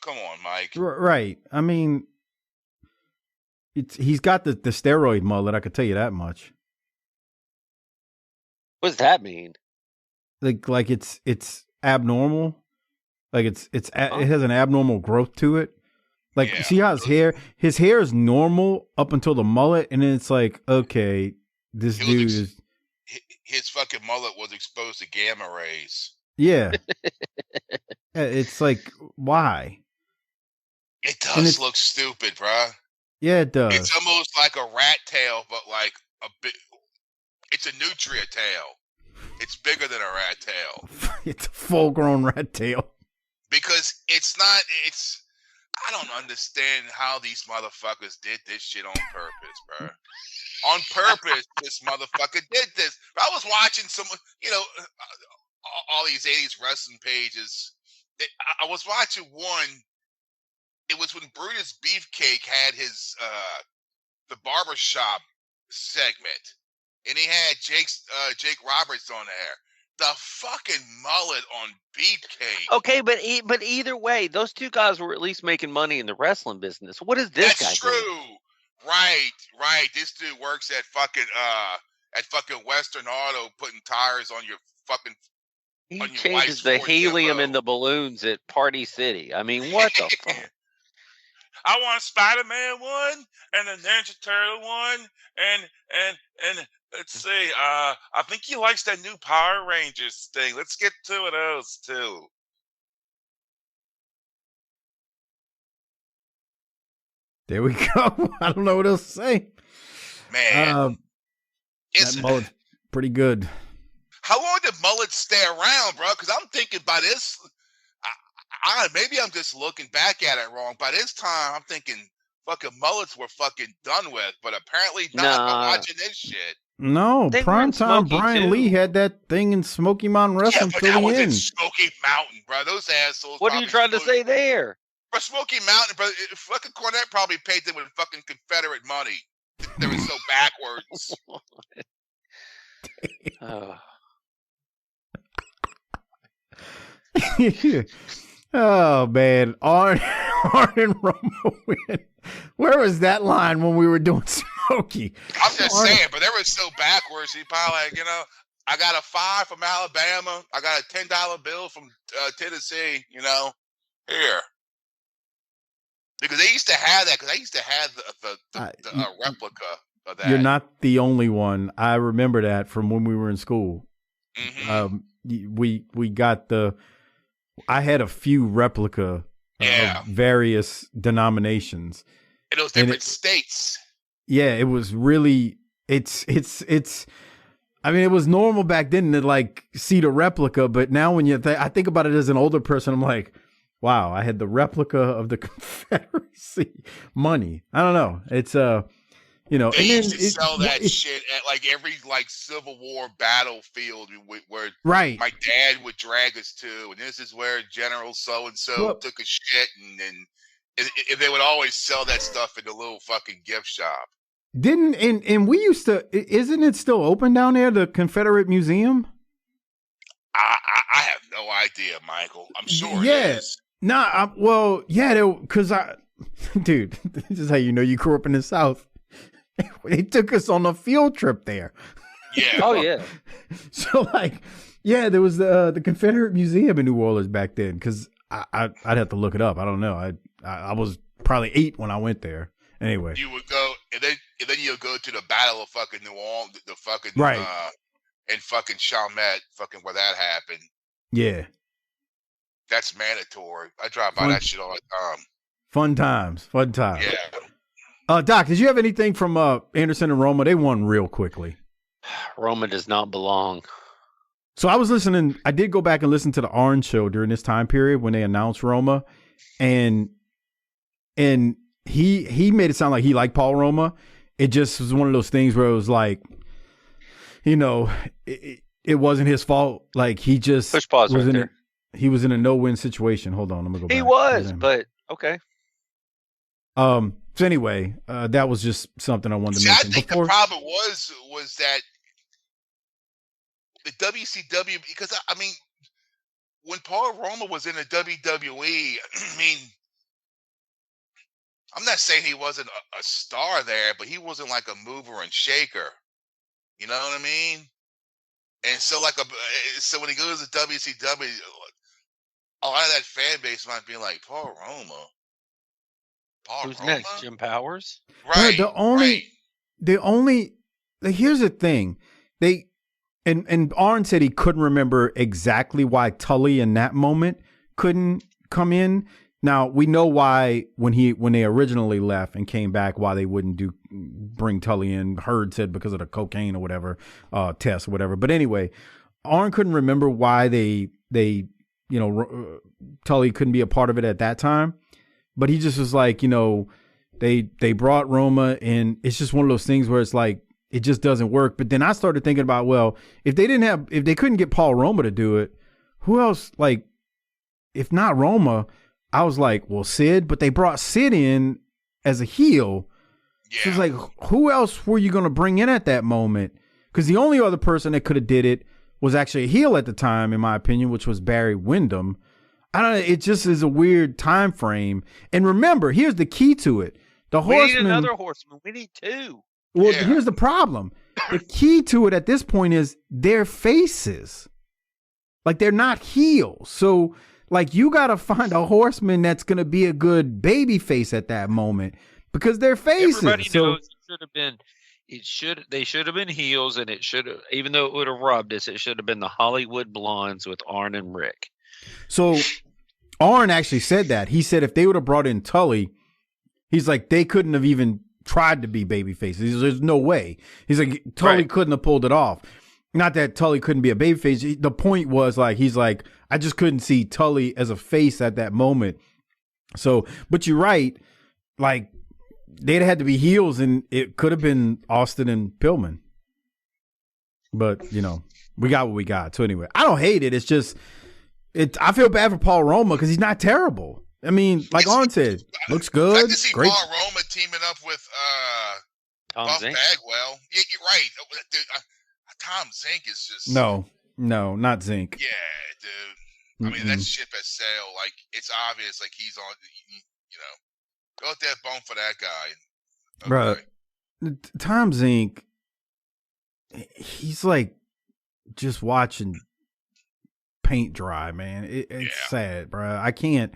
Come on, Mike. Right. I mean, he's got the steroid mullet. I could tell you that much. What does that mean? Like it's abnormal. Like it has an abnormal growth to it. Like, you see how his hair is normal up until the mullet, and then it's like, okay, this dude is. His fucking mullet was exposed to gamma rays. Yeah. It's like, why? It does look stupid, bruh. Yeah, it does. It's almost like a rat tail, but like a bit. It's a nutria tail. It's bigger than a rat tail. It's a full-grown rat tail. Because I don't understand how these motherfuckers did this shit on purpose, bro. On purpose, this motherfucker did this. I was watching all these 80s wrestling pages. I was watching one. It was when Brutus Beefcake had his the barbershop segment, and he had Jake Roberts on there. the fucking mullet on Beefcake. Okay, but either way, those two guys were at least making money in the wrestling business. What is this guy That's true. doing? Right. This dude works at fucking Western Auto, putting tires on your fucking. He changes the helium in the balloons at Party City. I mean, what the fuck? I want Spider-Man one and the Ninja Turtle one and let's see. I think he likes that new Power Rangers thing. Let's get 2 of those too. There we go. I don't know what else to say. Man, that mullet's pretty good. How long did mullets stay around, bro? Because I'm thinking by this, maybe I'm just looking back at it wrong. By this time, I'm thinking fucking mullets were fucking done with, but apparently not. I'm watching this shit. No, primetime Brian Lee had that thing in Smoky Mountain Wrestling but that till was the in end. Smoky Mountain, bro. Those assholes. What are you trying to say there? Bro, Smoky Mountain, bro. Fucking Cornette probably paid them with fucking Confederate money. They were so backwards. Oh man, Arn and Roma win. Where was that line when we were doing Smokey? I'm just saying, but they were so backwards. He probably like, I got a $5 from Alabama. I got a $10 bill from Tennessee. Here. Because they used to have that. Because I used to have the replica of that. You're not the only one. I remember that from when we were in school. Mm-hmm. We got I had a few replica of various denominations. In those different states. Yeah, it was really, it's, I mean, it was normal back then to like see the replica, but now when I think about it as an older person, I'm like, wow, I had the replica of the Confederacy money. I don't know. It's, they used to sell that shit at like every like Civil War battlefield where my dad would drag us to, and this is where General so-and-so took a shit, and then they would always sell that stuff in the little fucking gift shop. And we used to, isn't it still open down there, the Confederate Museum? I have no idea, Michael. I'm sure it is. Because dude, this is how you know you grew up in the South. They took us on a field trip there. Yeah. Oh yeah. So there was the Confederate Museum in New Orleans back then. Because I'd have to look it up. I don't know. I was probably 8 when I went there. Anyway, you would go, and then you'll go to the Battle of fucking New Orleans, the fucking and fucking Chalmette, fucking where that happened. Yeah, that's mandatory. I drive by that shit all the time. Fun times. Yeah. Doc, did you have anything from Anderson and Roma? They won real quickly. Roma does not belong. So I was listening. I did go back and listen to the Orange Show during this time period when they announced Roma, and he made it sound like he liked Paul Roma. It just was one of those things where it was like, it wasn't his fault. Like he just push pause was right in there. He was in a no-win situation. Hold on, I'm gonna go back. He was, but okay. So anyway, that was just something I wanted to mention. I think the problem was that the WCW, because I mean, when Paul Roma was in the WWE, I mean, I'm not saying he wasn't a star there, but he wasn't like a mover and shaker. You know what I mean? And so so when he goes to WCW, a lot of that fan base might be like, Paul Roma. Who's next? Jim Powers? Right. The only here's the thing. And Arn said he couldn't remember exactly why Tully in that moment couldn't come in. Now we know why when they originally left and came back, why they wouldn't bring Tully in. Hurd said because of the cocaine or whatever test or whatever. But anyway, Arn couldn't remember why they Tully couldn't be a part of it at that time. But he just was like, they brought Roma and it's just one of those things where it's like it just doesn't work. But then I started thinking about, well, if they couldn't get Paul Roma to do it, who else? Like, if not Roma, I was like, well, Sid. But they brought Sid in as a heel. Yeah. So it's like, who else were you going to bring in at that moment? Because the only other person that could have did it was actually a heel at the time, in my opinion, which was Barry Windham. I don't know. It just is a weird time frame. And remember, here's the key to it. The Horsemen. We need another Horseman. We need two. Well, here's the problem. The key to it at this point is their faces. Like, they're not heels. So, like, you got to find a Horseman that's going to be a good baby face at that moment because they're faces. Everybody knows it should have been. They should have been heels, and it should have, even though it would have rubbed us, it should have been the Hollywood Blondes with Arn and Rick. So Arn actually said that. He said if they would have brought in Tully, he's like, they couldn't have even tried to be baby faces. There's no way. He's like, Tully couldn't have pulled it off. Not that Tully couldn't be a baby face. The point was, like, he's like, I just couldn't see Tully as a face at that moment. So, but you're right. Like, they'd had to be heels, and it could have been Austin and Pillman. But, you know, we got what we got. So anyway, I don't hate it. It's just, I feel bad for Paul Roma because he's not terrible. I mean, like Arn said, looks good. I can see great. Paul Roma teaming up with Buff Bagwell. Yeah, you're right. Tom Zink is just no, not Zink. Yeah, dude. I mean, that ship has sailed. Like, it's obvious. Like, he's on. You know. Go with that bone for that guy. Okay. Bro, Tom Zink, he's like just watching paint dry, man. It's sad, bro. I can't.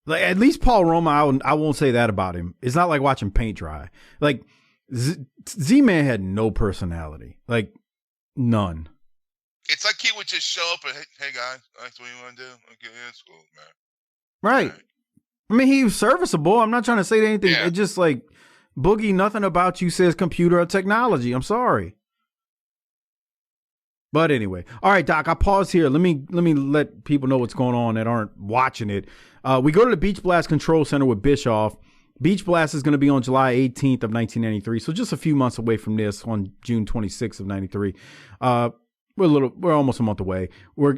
Like, at least Paul Roma, I won't say that about him. It's not like watching paint dry. Like, Z-Man had no personality. Like, none. It's like he would just show up and, hey guys, that's what you want to do? Okay, that's cool, man. Right. I mean, he was serviceable. I'm not trying to say anything. It's just like, Boogie, nothing about you says computer or technology. I'm sorry. But anyway. All right, Doc, I pause here. Let me let people know what's going on that aren't watching it. We go to the Beach Blast Control Center with Bischoff. Beach Blast is going to be on July 18th of 1993. So just a few months away from this on June 26th of 93. We're almost a month away.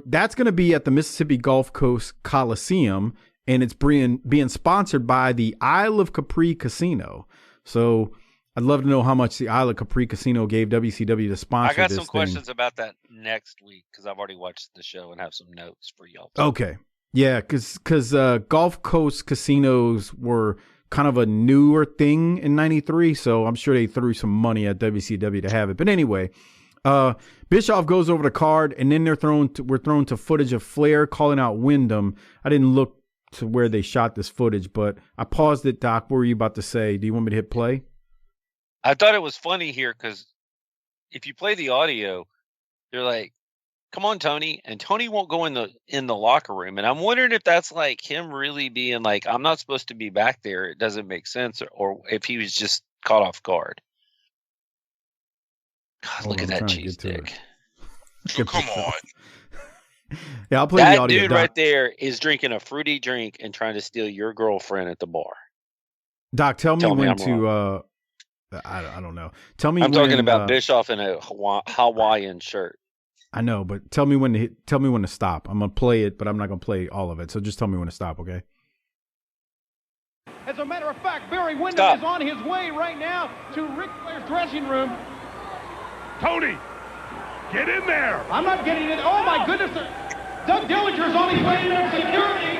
That's going to be at the Mississippi Gulf Coast Coliseum. And it's being sponsored by the Isle of Capri Casino. So I'd love to know how much the Isle of Capri Casino gave WCW to sponsor this. I got some questions about that next week because I've already watched the show and have some notes for y'all. Okay. Yeah, because Gulf Coast casinos were kind of a newer thing in 93. So I'm sure they threw some money at WCW to have it. But anyway, Bischoff goes over the card, and then we're thrown to footage of Flair calling out Windham. I didn't look to where they shot this footage, but I paused it. Doc, what were you about to say? Do you want me to hit play? I thought it was funny here because if you play the audio, they're like, come on, Tony. And Tony won't go in the locker room. And I'm wondering if that's like him really being like, I'm not supposed to be back there. It doesn't make sense. Or if he was just caught off guard. God, look at that cheese stick. Oh, come on. Yeah, I'll play the audio. That dude right there is drinking a fruity drink and trying to steal your girlfriend at the bar. Doc, tell me when to. I don't know. Tell me. I'm talking about Bischoff in a Hawaiian shirt. I know, but tell me when to stop. I'm gonna play it, but I'm not gonna play all of it. So just tell me when to stop, okay? As a matter of fact, Barry Windham is on his way right now to Ric Flair's dressing room. Tony, get in there. I'm not getting in. Oh my goodness! Doug Dillinger's on his way in security.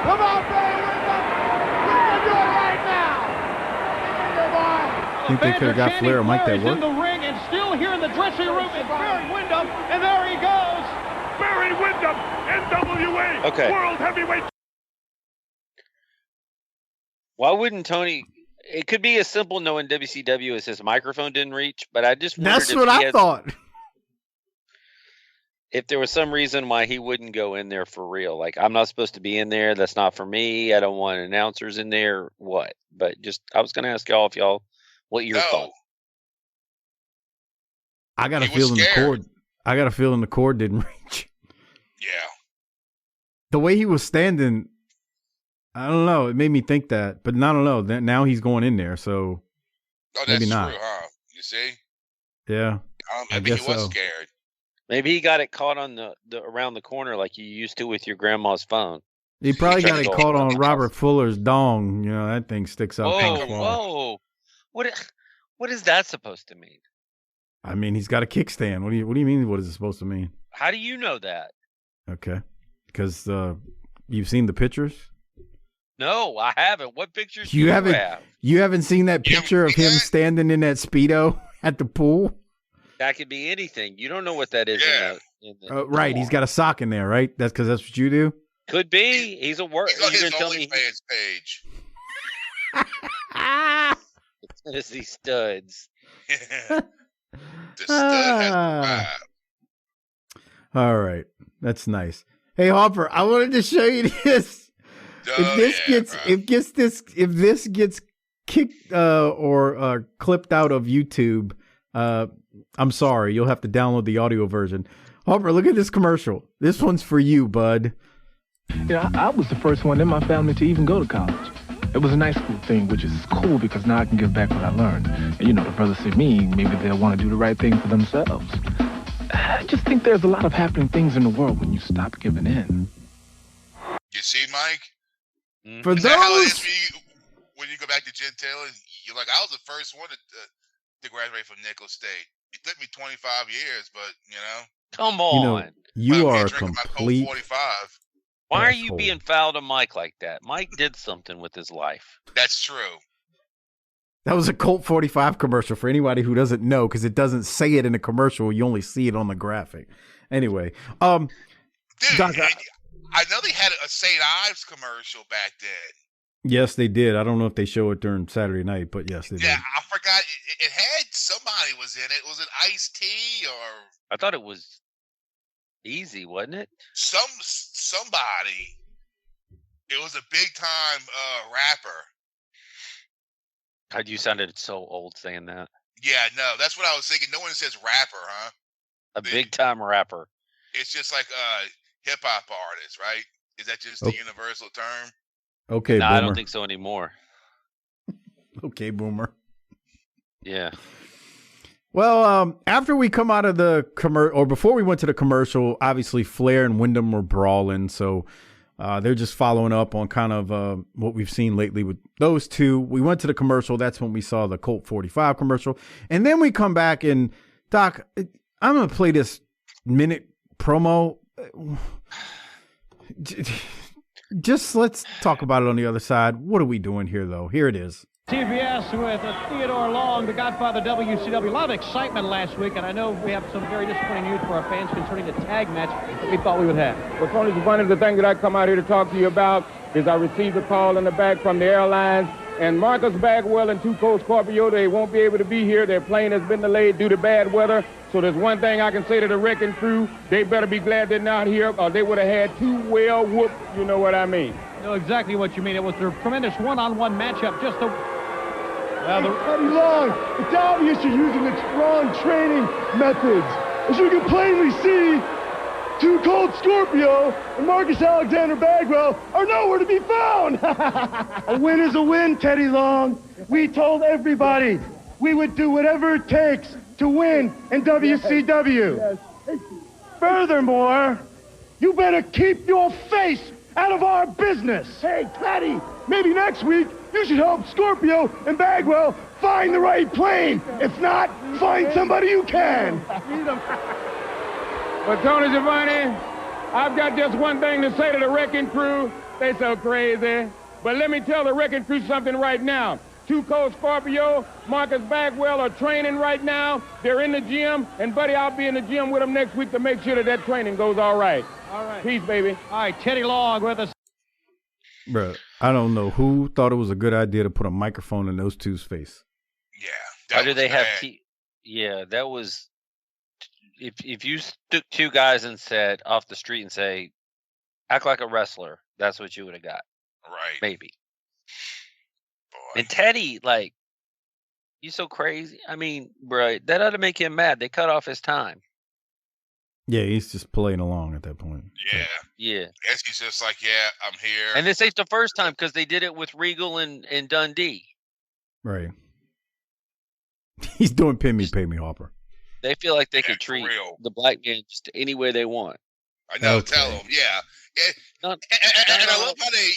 Come on, Barry Windham! We can do it right now! Think they could have got Flair or Mike that work? In the ring and still here in the dressing room is Barry Windham, and there he goes! Barry Windham, NWA World Heavyweight. Why wouldn't Tony? It could be as simple knowing WCW as his microphone didn't reach, but I just wondered that's what I thought. If there was some reason why he wouldn't go in there for real, like I'm not supposed to be in there. That's not for me. I don't want announcers in there. What? But just I was going to ask y'all if y'all what your thought. I got a feeling the cord. I got a feeling the cord didn't reach. Yeah. The way he was standing. I don't know. It made me think that, but I don't know. Now he's going in there, so maybe not. True, huh? You see? Yeah. I guess he was scared. Maybe he got it caught on the around the corner like you used to with your grandma's phone. He probably got it caught on Robert Fuller's dong. You know, that thing sticks out. Whoa. What is that supposed to mean? I mean, he's got a kickstand. What do you mean? What is it supposed to mean? How do you know that? Okay, because you've seen the pictures. No, I haven't. What pictures you do haven't? You have? You haven't seen that picture of him standing in that Speedo at the pool? That could be anything. You don't know what that is. Yeah. Right. He's got a sock in there, right? That's because that's what you do. Could be. He's a work. He's on his OnlyFans page. It's these studs. The stud has the vibe. All right, that's nice. Hey Harper, I wanted to show you this. If this gets kicked or clipped out of YouTube, I'm sorry. You'll have to download the audio version. Harper, look at this commercial. This one's for you, bud. Yeah, I was the first one in my family to even go to college. It was a nice school thing, which is cool because now I can give back what I learned. And the brothers see me, maybe they'll want to do the right thing for themselves. I just think there's a lot of happening things in the world when you stop giving in. You see, Mike? For is those... that how it is when you go back to Jen Taylor? You're like, I was the first one to graduate from Nicholls State. It took me 25 years, but, Come on. You are a complete... 45. Why are you being foul to Mike like that? Mike did something with his life. That's true. That was a Colt 45 commercial for anybody who doesn't know, because it doesn't say it in the commercial. You only see it on the graphic. Anyway. Dude, Doc, I know they had a St. Ives commercial back then. Yes, they did. I don't know if they show it during Saturday night, but yes, they did. Yeah, I forgot. It had somebody was in it. Was it Ice-T or? I thought it was Easy, wasn't it? Somebody. It was a big time rapper. God, you sounded so old saying that. Yeah, no, that's what I was thinking. No one says rapper, huh? A big time rapper. It's just like hip hop artist, right? Is that just the universal term? Okay, no, Boomer. I don't think so anymore. Okay, Boomer. Yeah. Well, after we come out of the commercial, or before we went to the commercial, obviously Flair and Wyndham were brawling, so they're just following up on kind of what we've seen lately with those two. We went to the commercial. That's when we saw the Colt 45 commercial. And then we come back and, Doc, I'm going to play this minute promo. Just let's talk about it on the other side. What are we doing here, though? Here it is. TBS with Theodore Long, the Godfather WCW. A lot of excitement last week, and I know we have some very disappointing news for our fans concerning the tag match that we thought we would have. Well, Tony, one of the things that I come out here to talk to you about is I received a call in the back from the airlines, and Marcus Bagwell and Tuco Scorpio, they won't be able to be here. Their plane has been delayed due to bad weather. So there's one thing I can say to the wrecking crew. They better be glad they're not here, or they would have had two well-whooped, you know what I mean. I know exactly what you mean. It was a tremendous one-on-one matchup. Just the... Hey, Teddy Long, it's obvious you're using the wrong training methods. As you can plainly see, Two Cold Scorpio and Marcus Alexander Bagwell are nowhere to be found. A win is a win, Teddy Long. We told everybody we would do whatever it takes to win in WCW. Yes. Furthermore, you better keep your face out of our business. Hey, Teddy, maybe next week you should help Scorpio and Bagwell find the right plane. If not, find somebody who can. But Tony Giovanni, I've got just one thing to say to the wrecking crew. They so crazy. But let me tell the wrecking crew something right now. Two Cold Scorpio, Marcus Bagwell are training right now. They're in the gym, and buddy, I'll be in the gym with them next week to make sure that training goes all right. All right. Peace, baby. All right, Teddy Long with us. Bro, I don't know who thought it was a good idea to put a microphone in those two's face. Yeah. Why do they have yeah, that was if you took two guys and said off the street and say, act like a wrestler, that's what you would have got. Right. Maybe. Boy. And Teddy, like, you so crazy. I mean, bro, that ought to make him mad. They cut off his time. Yeah, he's just playing along at that point. Yeah. Yeah. I guess he's just like, yeah, I'm here. And this ain't the first time because they did it with Regal and Dundee. Right. He's doing pin me, pay me, Harper. They feel like they can treat the black man just any way they want. I know, tell them, yeah. And I love how they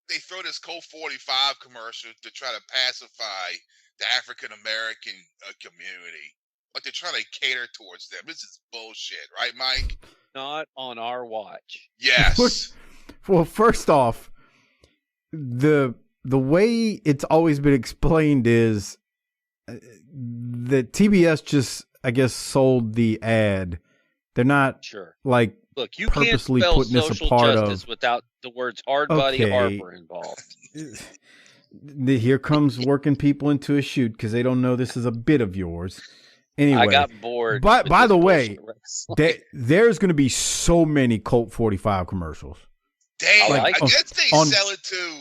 they throw this Colt 45 commercial to try to pacify the African American community. Like they're trying to cater towards them. This is bullshit, right, Mike? Not on our watch. Yes. Well, first off, the way it's always been explained is that TBS just, I guess, sold the ad. They're not like Look, you purposely can't spell putting this a social part justice of without the words hard buddy Harper involved. Here comes working people into a shoot because they don't know this is a bit of yours. Anyway, I got bored. But by the way, there's going to be so many Colt 45 commercials. Damn, I guess they sell it to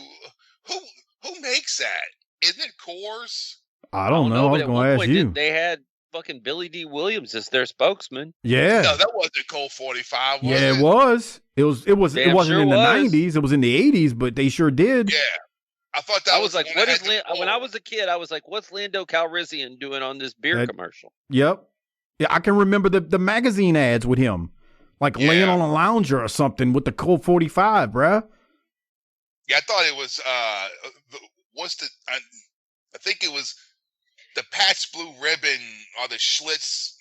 who makes that? Isn't it Coors? I don't know. I was going to ask you. They had fucking Billy D. Williams as their spokesman. Yeah. No, that wasn't Colt 45. It was. It wasn't in the 90s. It was in the 80s, but they sure did. Yeah. I thought that was like, what is when I was a kid, I was like, what's Lando Calrissian doing on this beer commercial? Yep. Yeah, I can remember the magazine ads with him. Like laying on a lounger or something with the Colt 45, bruh. Yeah, I thought it was I think it was the Patch Blue Ribbon or the Schlitz,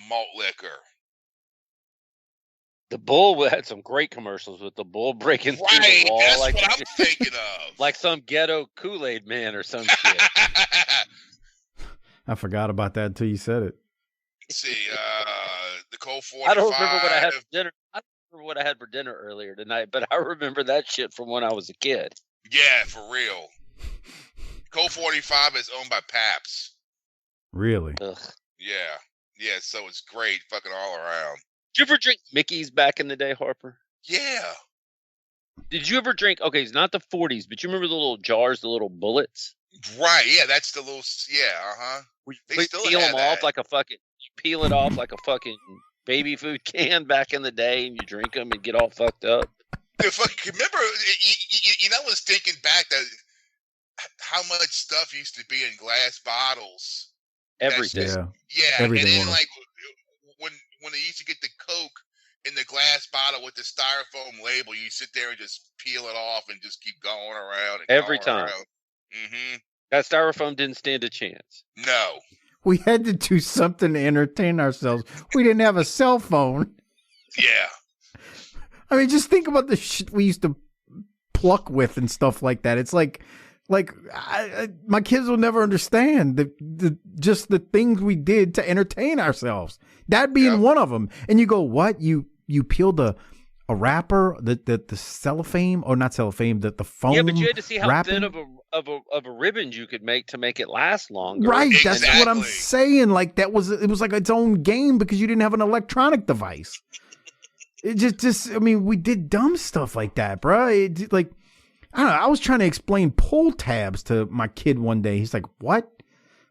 malt liquor. The Bull had some great commercials with the Bull breaking through the wall. That's like, what I'm thinking of. Like some ghetto Kool-Aid man or some shit. I forgot about that until you said it. Let's see, the Colt 45. I don't remember what I had for dinner. I don't remember what I had for dinner earlier tonight, but I remember that shit from when I was a kid. Yeah, for real. Colt 45 is owned by Pabst. Really? Ugh. Yeah, so it's great fucking all around. Did you ever drink Mickey's back in the day, Harper? Yeah. Did you ever drink, okay, it's not the 40s, but you remember the little jars, the little bullets? Right, yeah, that's the little, They still peel them that. off like a fucking, peel it off like a fucking baby food can back in the day, and you drink them and get all fucked up. Remember, I was thinking back that how much stuff used to be in glass bottles. Everything. Everything. And then like when they used to get the Coke in the glass bottle with the styrofoam label, you sit there and just peel it off and just keep going around. Every time. Mm-hmm. That styrofoam didn't stand a chance. No. We had to do something to entertain ourselves. We didn't have a cell phone. Yeah. I mean, just think about the shit we used to pluck with and stuff like that. It's like my kids will never understand just the things we did to entertain ourselves. That being one of them. And you go, what? You peeled a wrapper, the cellophane, or not cellophane, the foam. Yeah, but you had to see how wrapping. thin of a ribbon you could make to make it last longer. Right, Exactly. that's what I'm saying. Like it was like its own game because you didn't have an electronic device. It just I mean, we did dumb stuff like that, bro. Like, I don't know. I was trying to explain pull tabs to my kid one day. He's like, "What?"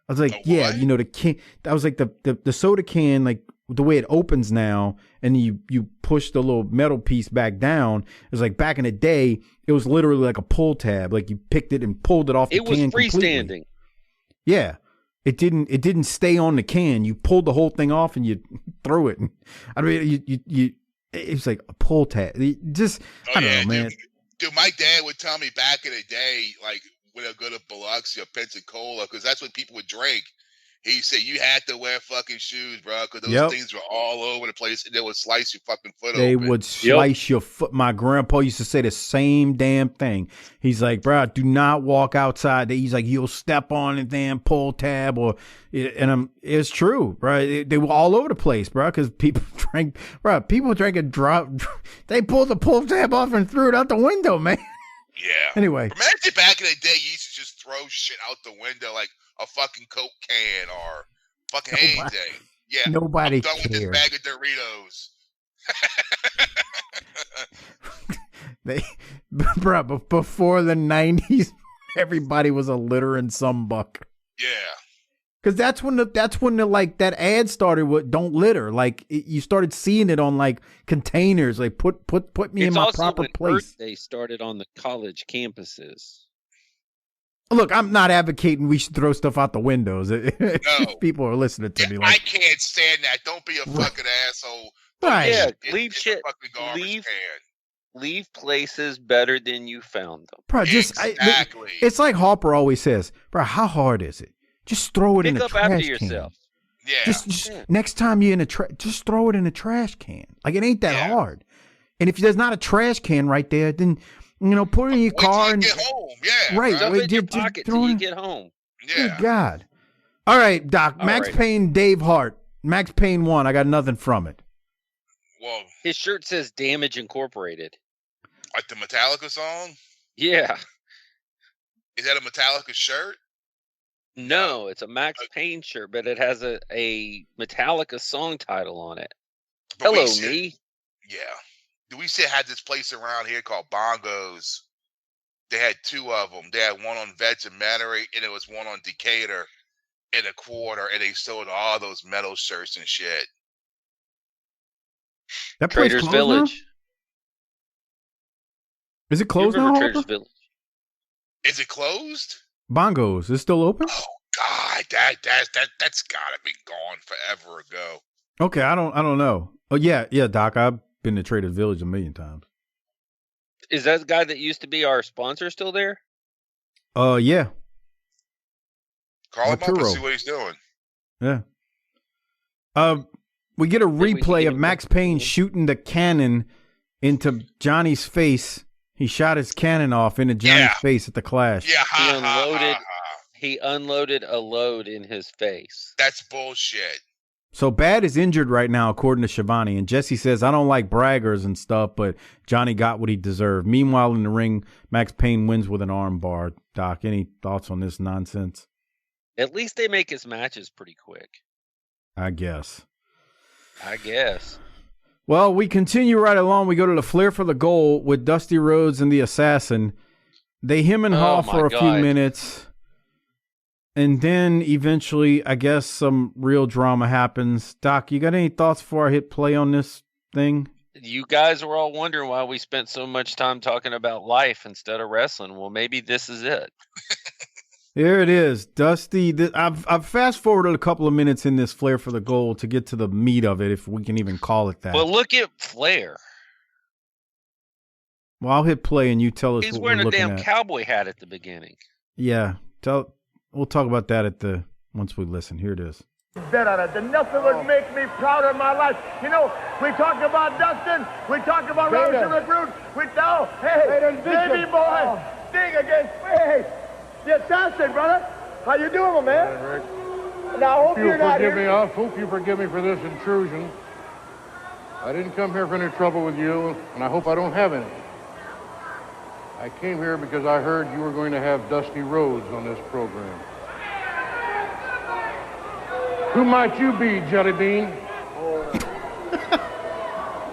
I was like, "Yeah, the can." I was like, the soda can, like the way it opens now, and you push the little metal piece back down. It was like back in the day, it was literally like a pull tab. Like you picked it and pulled it off the can. It was freestanding. Completely. Yeah. It didn't stay on the can. You pulled the whole thing off and you threw it. I mean, it was like a pull tab. I don't know, man. Dude, my dad would tell me back in the day, like when I go to Biloxi or Pensacola, because that's what people would drink. He said you had to wear fucking shoes, bro, because those things were all over the place, and they would slice your fucking foot open. They would slice your foot. My grandpa used to say the same damn thing. He's like, bro, do not walk outside. He's like, you'll step on a damn pull tab, it's true, bro. They were all over the place, bro, because people drank a drop. They pulled the pull tab off and threw it out the window, man. Yeah. Anyway. Imagine back in the day, you used to just throw shit out the window like a fucking Coke can or fucking anything. Yeah. Nobody I'm done with this cared. bag of Doritos. Bro, before the 90s, everybody was a littering some buck. Yeah. Because that's when the like that ad started with "Don't litter." Like you started seeing it on like containers, like put me in my proper place. They started on the college campuses. Look, I'm not advocating we should throw stuff out the windows. No. People are listening to me. Like, I can't stand that. Don't be a fucking asshole. Right. Yeah, leave shit. Fucking garbage can. leave places better than you found them. Bro, Exactly. It's like Harper always says, bro, how hard is it? Just throw it in Pick the up trash after can. yourself. Yeah. Just next time you're in just throw it in the trash can. Like, it ain't that hard. And if there's not a trash can right there, then, put it in your car and get home. Yeah. right. Stuff Wait, it in your pocket till you get home. Yeah. Good God. All right, Doc. Max Payne, Dave Hart. Max Payne 1. I got nothing from it. Well, his shirt says Damage Incorporated. Like the Metallica song? Yeah. Is that a Metallica shirt? No, it's a Max Payne shirt, but it has a Metallica song title on it. But Hello, me. Yeah. We had this place around here called Bongos. They had 2 of them. They had one on Vets and Metairie, and it was one on Decatur in a quarter, and they sold all those metal shirts and shit. That place Traders closed Village. Now? Is it closed now? Traders Village. Is it closed? Bongos. Is it still open? Oh God, that's gotta be gone forever ago. Okay, I don't know. Oh yeah, Doc. I've been to Traders Village a million times. Is that the guy that used to be our sponsor still there? Yeah. Call him up and see what he's doing. Yeah. We get a replay of Max Payne shooting the cannon into Johnny's face. He shot his cannon off into Johnny's face at the Clash. Yeah, he unloaded a load in his face. That's bullshit. So Bad is injured right now, according to Shivani. And Jesse says, I don't like braggers and stuff, but Johnny got what he deserved. Meanwhile, in the ring, Max Payne wins with an arm bar. Doc, any thoughts on this nonsense? At least they make his matches pretty quick. I guess. Well, we continue right along. We go to the Flair for the Goal with Dusty Rhodes and the Assassin. They hem and haw for a few minutes. And then eventually, I guess some real drama happens. Doc, you got any thoughts before I hit play on this thing? You guys were all wondering why we spent so much time talking about life instead of wrestling. Well, maybe this is it. There it is. Dusty. I've fast forwarded a couple of minutes in this Flair for the Goal to get to the meat of it, if we can even call it that. Well, look at Flair. Well, I'll hit play and you tell us He's what wearing we're a looking damn at. cowboy hat at the beginning. Yeah. We'll talk about that once we listen. Here it is. Bet on it. And nothing would make me prouder in my life. We talk about Dustin. We talk about Robinson Recruit. Baby boy. Sting against the Assassin, brother. How you doing, my man? Rick. Now, I hope you're not here. I hope you forgive me for this intrusion. I didn't come here for any trouble with you, and I hope I don't have any. I came here because I heard you were going to have Dusty Rhodes on this program. Who might you be, Jelly Bean?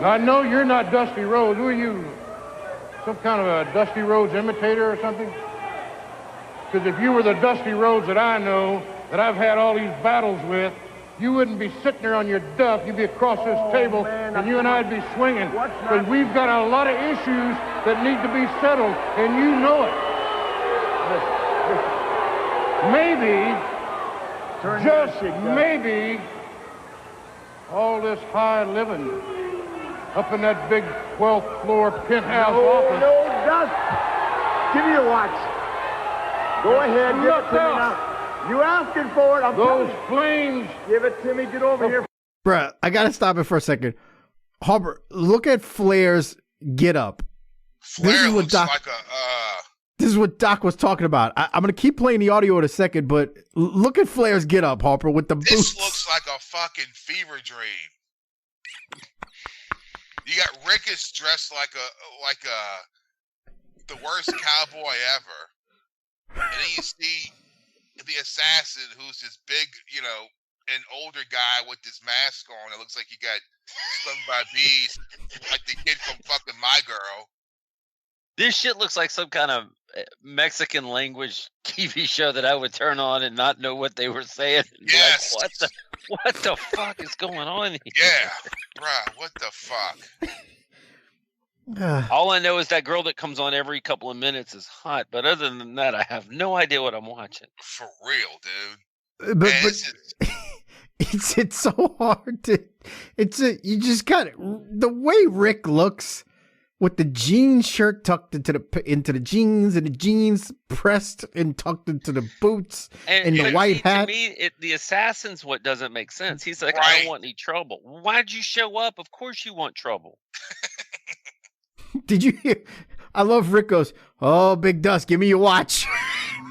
Now, I know you're not Dusty Rhodes. Who are you? Some kind of a Dusty Rhodes imitator or something? Because if you were the Dusty Rhodes that I know, that I've had all these battles with, you wouldn't be sitting there on your duff. You'd be across this table, man, and you and I'd be swinging. Because we've got a lot of issues that need to be settled, and you know it. Maybe, just maybe, all this high living up in that big 12th floor penthouse office. No, Dust. Give me your watch. Go ahead, give it to me now. You asking for it? Those flames. Give it to me. Get over here. Bruh, I got to stop it for a second. Harper, look at Flair's get up. Flair looks like This is what Doc was talking about. I'm going to keep playing the audio in a second, but look at Flair's get up, Harper, with the boots. This looks like a fucking fever dream. You got Rickus dressed like the worst cowboy ever. And then you see the assassin, who's this big, an older guy with this mask on. It looks like he got stung by bees, like the kid from fucking My Girl. This shit looks like some kind of Mexican language TV show that I would turn on and not know what they were saying. Yes. Like, what the fuck is going on here? Yeah, bruh, what the fuck? All I know is that girl that comes on every couple of minutes is hot, but other than that, I have no idea what I'm watching. For real, dude. But it's so hard to. You just got the way Rick looks. with the jeans shirt tucked into the jeans, and the jeans pressed and tucked into the boots, and the white hat. To me, the assassin's what doesn't make sense. He's like, I don't want any trouble. Why'd you show up? Of course you want trouble. Did you hear? I love Rick goes, oh, Big Dust, give me your watch.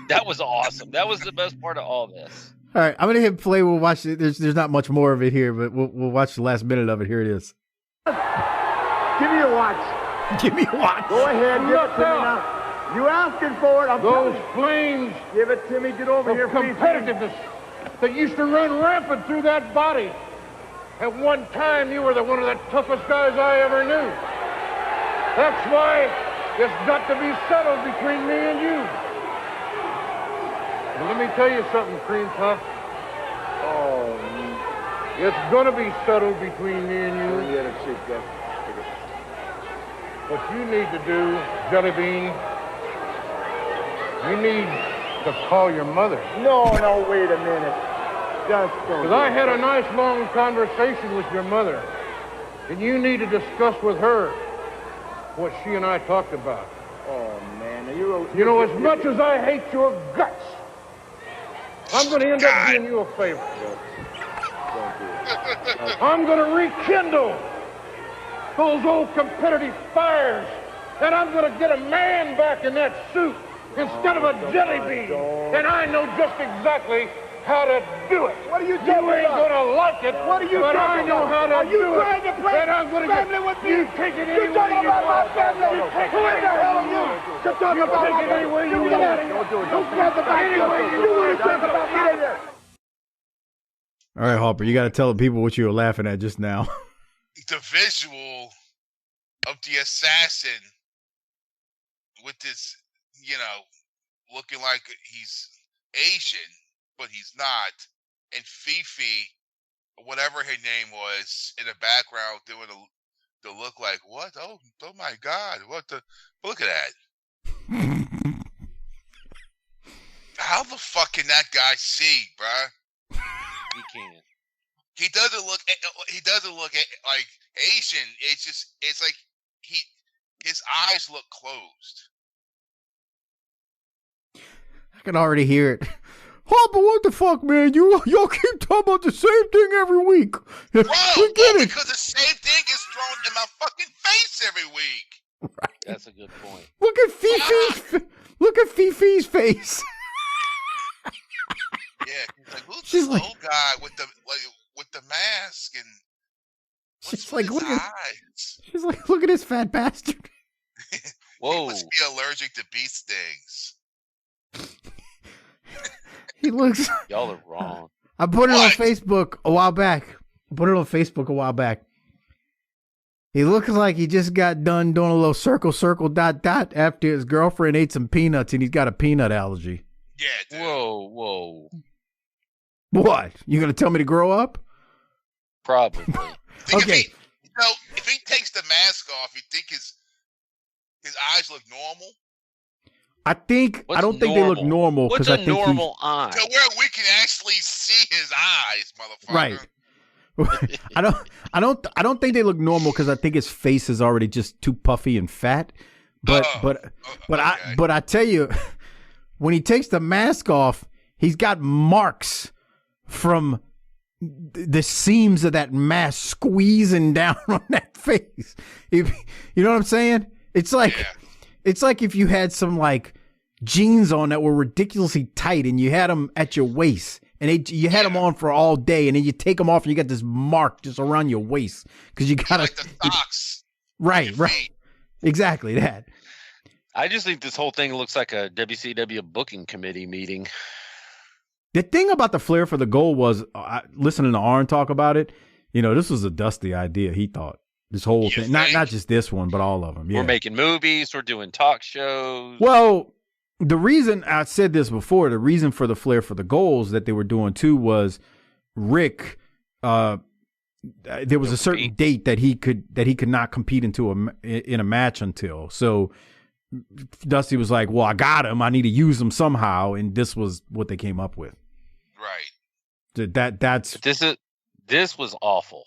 That was awesome. That was the best part of all this. All right, I'm gonna hit play. We'll watch it. There's not much more of it here, but we'll watch the last minute of it. Here it is. Give me your watch. Give me your watch. Go ahead, give it to me now. You asking for it? Those flames. Give it to me. Get over here, please. Competitiveness that used to run rampant through that body. At one time, you were one of the toughest guys I ever knew. That's why it's got to be settled between me and you. Well, let me tell you something, Cream Puff. Oh, it's gonna be settled between me and you. Yeah, that's it, guys. What you need to do, Jelly Bean, you need to call your mother. No, wait a minute. Just don't. Because I had a nice long conversation with your mother, and you need to discuss with her what she and I talked about. Oh, man. You know, as much as I hate your guts, I'm going to end up doing you a favor. Don't do it. I'm going to rekindle those old competitive fires, and I'm going to get a man back in that suit instead of a jelly bean. And I know just exactly how to do it. What are you talking about? You ain't going to like it, What are you but talking I know about? how to Are you do it. trying to play And I'm going to family with me? You take it You're any way talking you about my want. family. You take Who it the hell are you? You're talking about take it any way you get want. out of here. Don't grab the back. You want to talk about me? All right, Harper, you got to tell the people what you were laughing at just now. The visual of the assassin with this, looking like he's Asian, but he's not, and Fifi, whatever her name was, in the background doing the look like, what? Oh my God, what the? Look at that. How the fuck can that guy see, bruh? He can. He doesn't look like Asian. It's like his eyes look closed. I can already hear it. Harper, what the fuck, man? Y'all keep talking about the same thing every week. Bro, we get it. Because the same thing is thrown in my fucking face every week. Right. That's a good point. Look at Fifi's face. Yeah, he's like, who's She's this like, old guy with the mask and she's like, look at eyes? She's like, look at this fat bastard. Whoa. He must be allergic to bee stings. He looks. Y'all are wrong. I put it on Facebook a while back. He looks like he just got done doing a little circle, dot, after his girlfriend ate some peanuts and he's got a peanut allergy. Yeah, dude. Whoa. What? You gonna tell me to grow up? Probably. Okay. If he takes the mask off, you think his eyes look normal? I don't think they look normal. What's a normal eye? To where we can actually see his eyes, motherfucker. Right. I don't think they look normal because I think his face is already just too puffy and fat. But I tell you, when he takes the mask off, he's got marks from the seams of that mask squeezing down on that face. You know what I'm saying? It's like if you had some like jeans on that were ridiculously tight and you had them at your waist and you had them on for all day and then you take them off and you got this mark just around your waist because you got like the socks. Right. Exactly that. I just think this whole thing looks like a WCW booking committee meeting. The thing about the Flair for the Gold was, listening to Arn talk about it, this was a Dusty idea, he thought. This whole thing. Not just this one, but all of them. Yeah. We're making movies. We're doing talk shows. Well, the reason, I said this before, the reason for the Flair for the Goals that they were doing too was Rick, there was a certain date that he could not compete in a match until. So Dusty was like, well, I got him. I need to use him somehow. And this was what they came up with. Right. This was awful.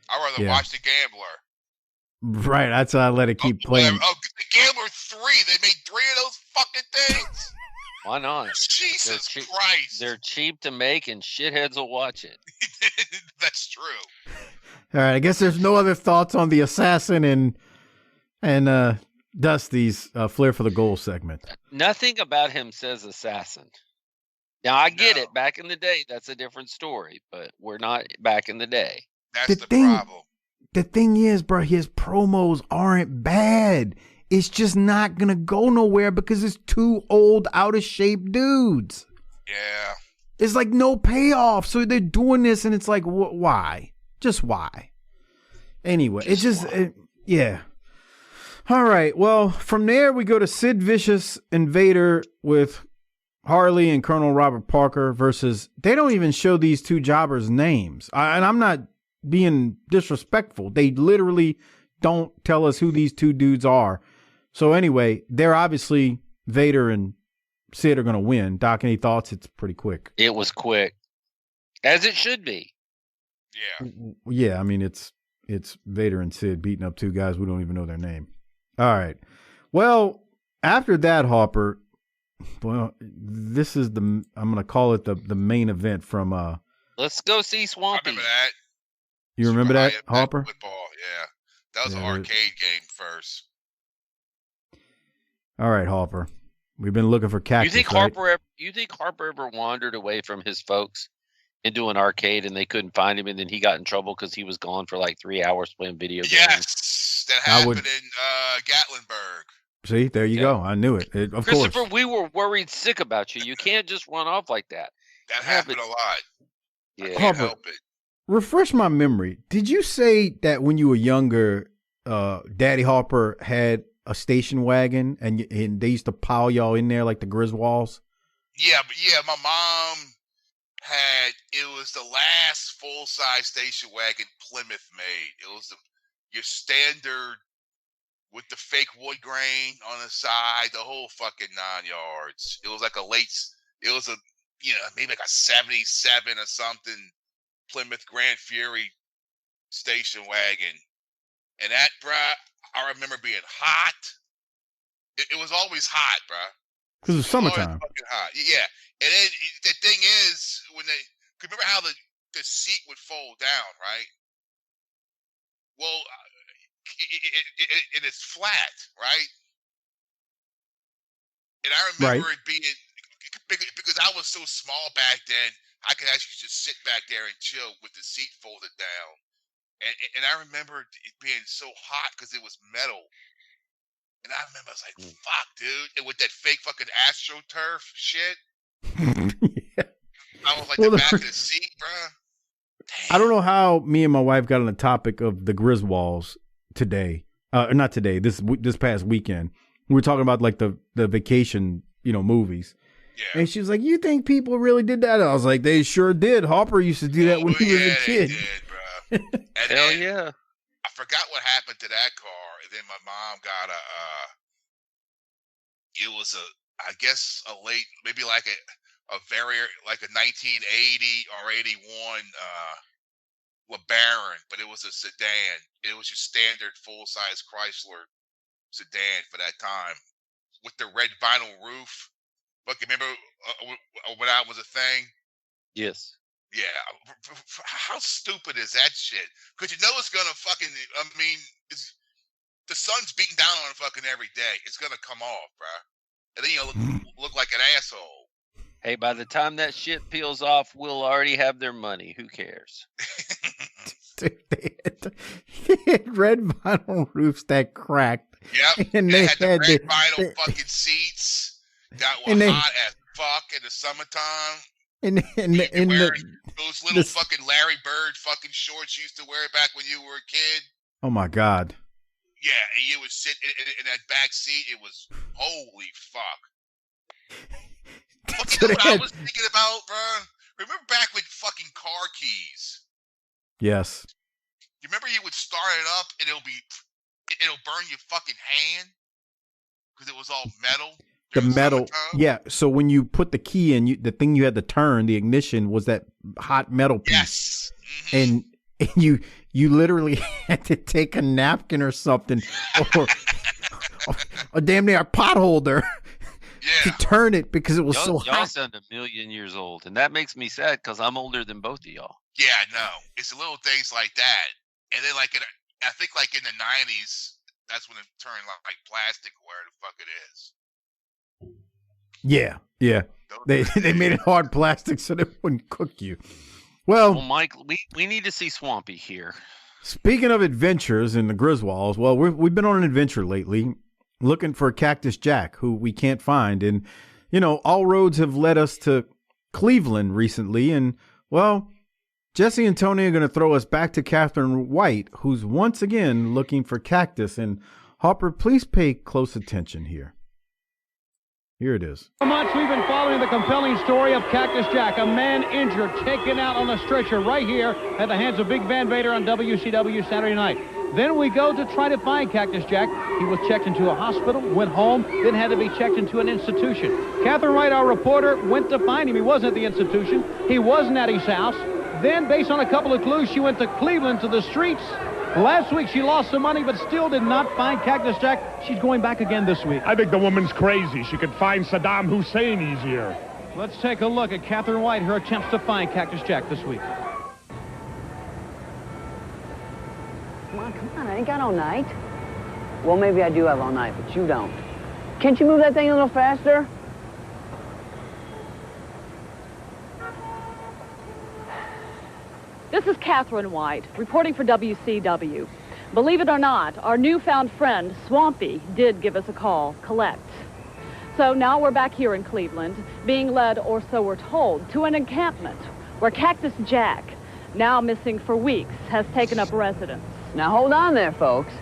I'd rather watch The Gambler. Right, that's why I let it keep playing. The Gambler 3, they made 3 of those fucking things. Why not? Jesus Christ. They're cheap to make and shitheads will watch it. That's true. All right, I guess there's no other thoughts on the Assassin and Dusty's Flair for the Goal segment. Nothing about him says Assassin. Now, I get it. Back in the day, that's a different story, but we're not back in the day. That's the problem. The thing is, bro, his promos aren't bad. It's just not going to go nowhere because it's two old, out-of-shape dudes. Yeah. It's like no payoff. So they're doing this, and it's like, why? Just why? Anyway, yeah. All right, well, from there we go to Sid Vicious and Vader with Harley and Colonel Robert Parker versus, they don't even show these two jobbers' names. And I'm not being disrespectful. They literally don't tell us who these two dudes are. So anyway, they're obviously, Vader and Sid are going to win. Doc, any thoughts? It's pretty quick. It was quick. As it should be. Yeah. Yeah, I mean, it's Vader and Sid beating up two guys we don't even know their name. All right. Well, after that, Harper, well, this is I'm going to call it the main event from Let's go see Swampy. I remember that. You remember that, Harper? Football, yeah. That was an arcade game first. All right, Harper. We've been looking for Cactus. You think Harper ever wandered away from his folks into an arcade and they couldn't find him, and then he got in trouble because he was gone for like 3 hours playing video games? Yes, that happened in Gatlinburg. See, there you go. I knew it. Of Christopher, course. we were worried sick about you. You can't just run off like that. That happened a lot. Yeah. I can't Harper, help it. refresh my memory. Did you say that when you were younger, Daddy Harper had a station wagon and they used to pile y'all in there like the Griswolds? Yeah, my mom it was the last full-size station wagon Plymouth made. It was your standard with the fake wood grain on the side, the whole fucking 9 yards. It was like maybe like a 77 or something Plymouth Grand Fury station wagon. And that, bruh, I remember being hot. It was always hot, bruh. Because it's summertime. Fucking hot. Yeah. And then the thing is, remember how the seat would fold down, right? Well, it is flat, right? And I remember it being, because I was so small back then, I could actually just sit back there and chill with the seat folded down. And I remember it being so hot because it was metal. And I remember I was like, fuck, dude. And with that fake fucking AstroTurf shit. Yeah. I was like the back of the seat, bro. I don't know how me and my wife got on the topic of the Griswolds today. Not today, this past weekend. We were talking about like the vacation, movies. Yeah. And she was like, you think people really did that? I was like, they sure did. Harper used to do that when he was a kid. They did, bro. Hell yeah. I forgot what happened to that car. And then my mom got I guess a late, maybe like a very, like a 1980 or 81 LeBaron, but it was a sedan. It was your standard full-size Chrysler sedan for that time with the red vinyl roof. Look, remember when that was a thing? Yes. Yeah. How stupid is that shit? Because it's going to fucking, the sun's beating down on it fucking every day. It's going to come off, bro. And then you'll look like an asshole. Hey, by the time that shit peels off, we'll already have their money. Who cares? Dude, they had red vinyl roofs that cracked. Yep. And they had the red vinyl fucking seats that were hot as fuck in the summertime. And those little fucking Larry Bird fucking shorts you used to wear back when you were a kid. Oh my God. Yeah, and you would sit in that back seat. It was holy fuck. You know what I was thinking about, bro? Remember back with fucking car keys? Yes. You remember you would start it up and it'll burn your fucking hand because it was all metal. The metal, yeah. So when you put the key in, the thing you had to turn, the ignition was that hot metal piece. Yes. and you literally had to take a napkin or something, or damn near a pot holder to turn it because it was so hot. Y'all sound a million years old, and that makes me sad because I'm older than both of y'all. Yeah, no, it's the little things like that, and then like I think like in the '90s, that's when it turned like plastic, where the fuck it is. Yeah. They made it hard plastic so they wouldn't cook you. Well, Mike, we need to see Swampy here. Speaking of adventures in the Griswolds, well, we've been on an adventure lately, looking for Cactus Jack, who we can't find, and all roads have led us to Cleveland recently, and well, Jesse and Tony are going to throw us back to Catherine White, who's once again looking for Cactus. And Harper, please pay close attention here. Here it is. So much we've been following the compelling story of Cactus Jack, a man injured, taken out on a stretcher right here at the hands of Big Van Vader on WCW Saturday Night. Then we go to try to find Cactus Jack. He was checked into a hospital, went home, then had to be checked into an institution. Catherine Wright, our reporter, went to find him. He wasn't at the institution. He wasn't at his house. Then, based on a couple of clues, she went to Cleveland to the streets. Last week, she lost some money, but still did not find Cactus Jack. She's going back again this week. I think the woman's crazy. She could find Saddam Hussein easier. Let's take a look at Catherine White, her attempts to find Cactus Jack this week. Come on, I ain't got all night. Well, maybe I do have all night, but you don't. Can't you move that thing a little faster? This is Catherine White, reporting for WCW. Believe it or not, our newfound friend, Swampy, did give us a call, collect. So now we're back here in Cleveland, being led, or so we're told, to an encampment where Cactus Jack, now missing for weeks, has taken up residence. Now hold on there, folks.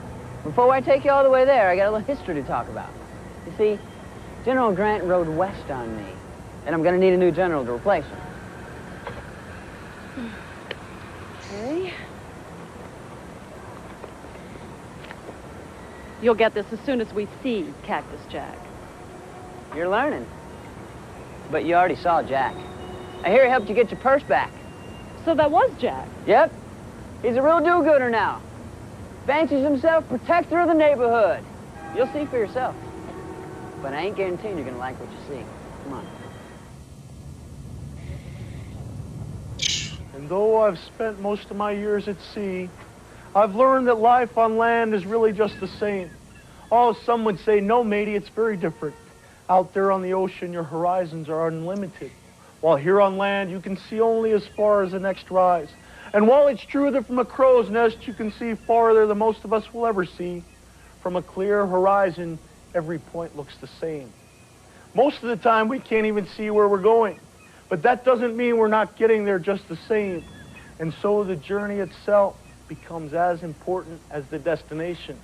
Before I take you all the way there, I got a little history to talk about. You see, General Grant rode west on me, and I'm going to need a new general to replace him. Okay. You'll get this as soon as we see Cactus Jack. You're learning. But you already saw Jack. I hear he helped you get your purse back. So that was Jack? Yep. He's a real do-gooder now. Fancies himself protector of the neighborhood. You'll see for yourself. But I ain't guaranteeing you're going to like what you see. Come on. And though I've spent most of my years at sea, I've learned that life on land is really just the same. Oh, some would say, no, matey, it's very different. Out there on the ocean, your horizons are unlimited. While here on land, you can see only as far as the next rise. And while it's true that from a crow's nest, you can see farther than most of us will ever see, from a clear horizon, every point looks the same. Most of the time, we can't even see where we're going. But that doesn't mean we're not getting there just the same. And so the journey itself becomes as important as the destination.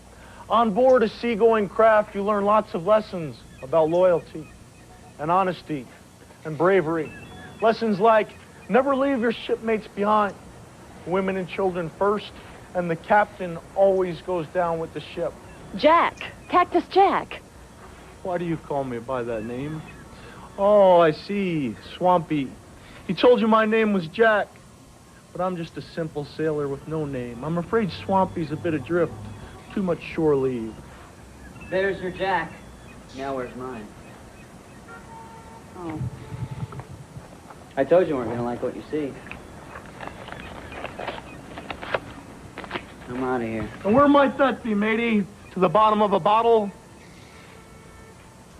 On board a seagoing craft, you learn lots of lessons about loyalty and honesty and bravery. Lessons like never leave your shipmates behind, women and children first, and the captain always goes down with the ship. Jack, Cactus Jack. Why do you call me by that name? Oh, I see, Swampy. He told you my name was Jack, but I'm just a simple sailor with no name. I'm afraid Swampy's a bit adrift, too much shore leave. There's your Jack. Now where's mine? Oh. I told you weren't going to like what you see. I'm out of here. And where might that be, matey? To the bottom of a bottle?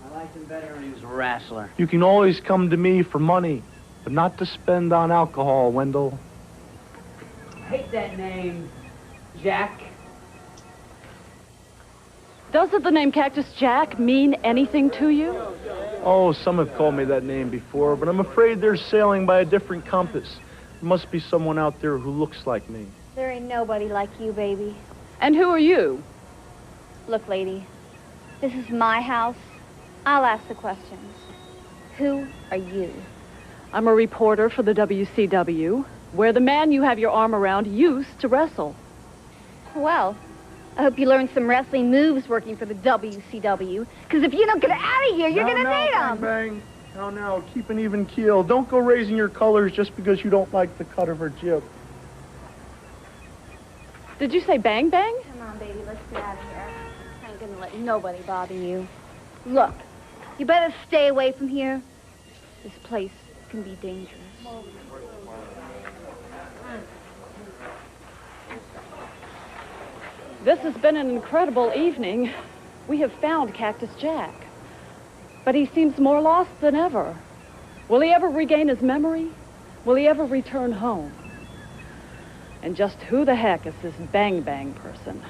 I liked him better when he was a wrestler. You can always come to me for money, but not to spend on alcohol, Wendell. I hate that name, Jack. Doesn't the name Cactus Jack mean anything to you? Oh, some have called me that name before, but I'm afraid they're sailing by a different compass. There must be someone out there who looks like me. There ain't nobody like you, baby. And who are you? Look, lady, this is my house. I'll ask the questions. Who are you? I'm a reporter for the WCW, where the man you have your arm around used to wrestle. Well, I hope you learned some wrestling moves working for the WCW, because if you don't get out of here, you're going to need them. Bang. Now, keep an even keel. Don't go raising your colors just because you don't like the cut of her jib. Did you say bang bang? Come on, baby, let's get out of here. I ain't gonna let nobody bother you. Look, you better stay away from here. This place can be dangerous. This has been an incredible evening. We have found Cactus Jack, but he seems more lost than ever. Will he ever regain his memory? Will he ever return home? And just who the heck is this Bang Bang person?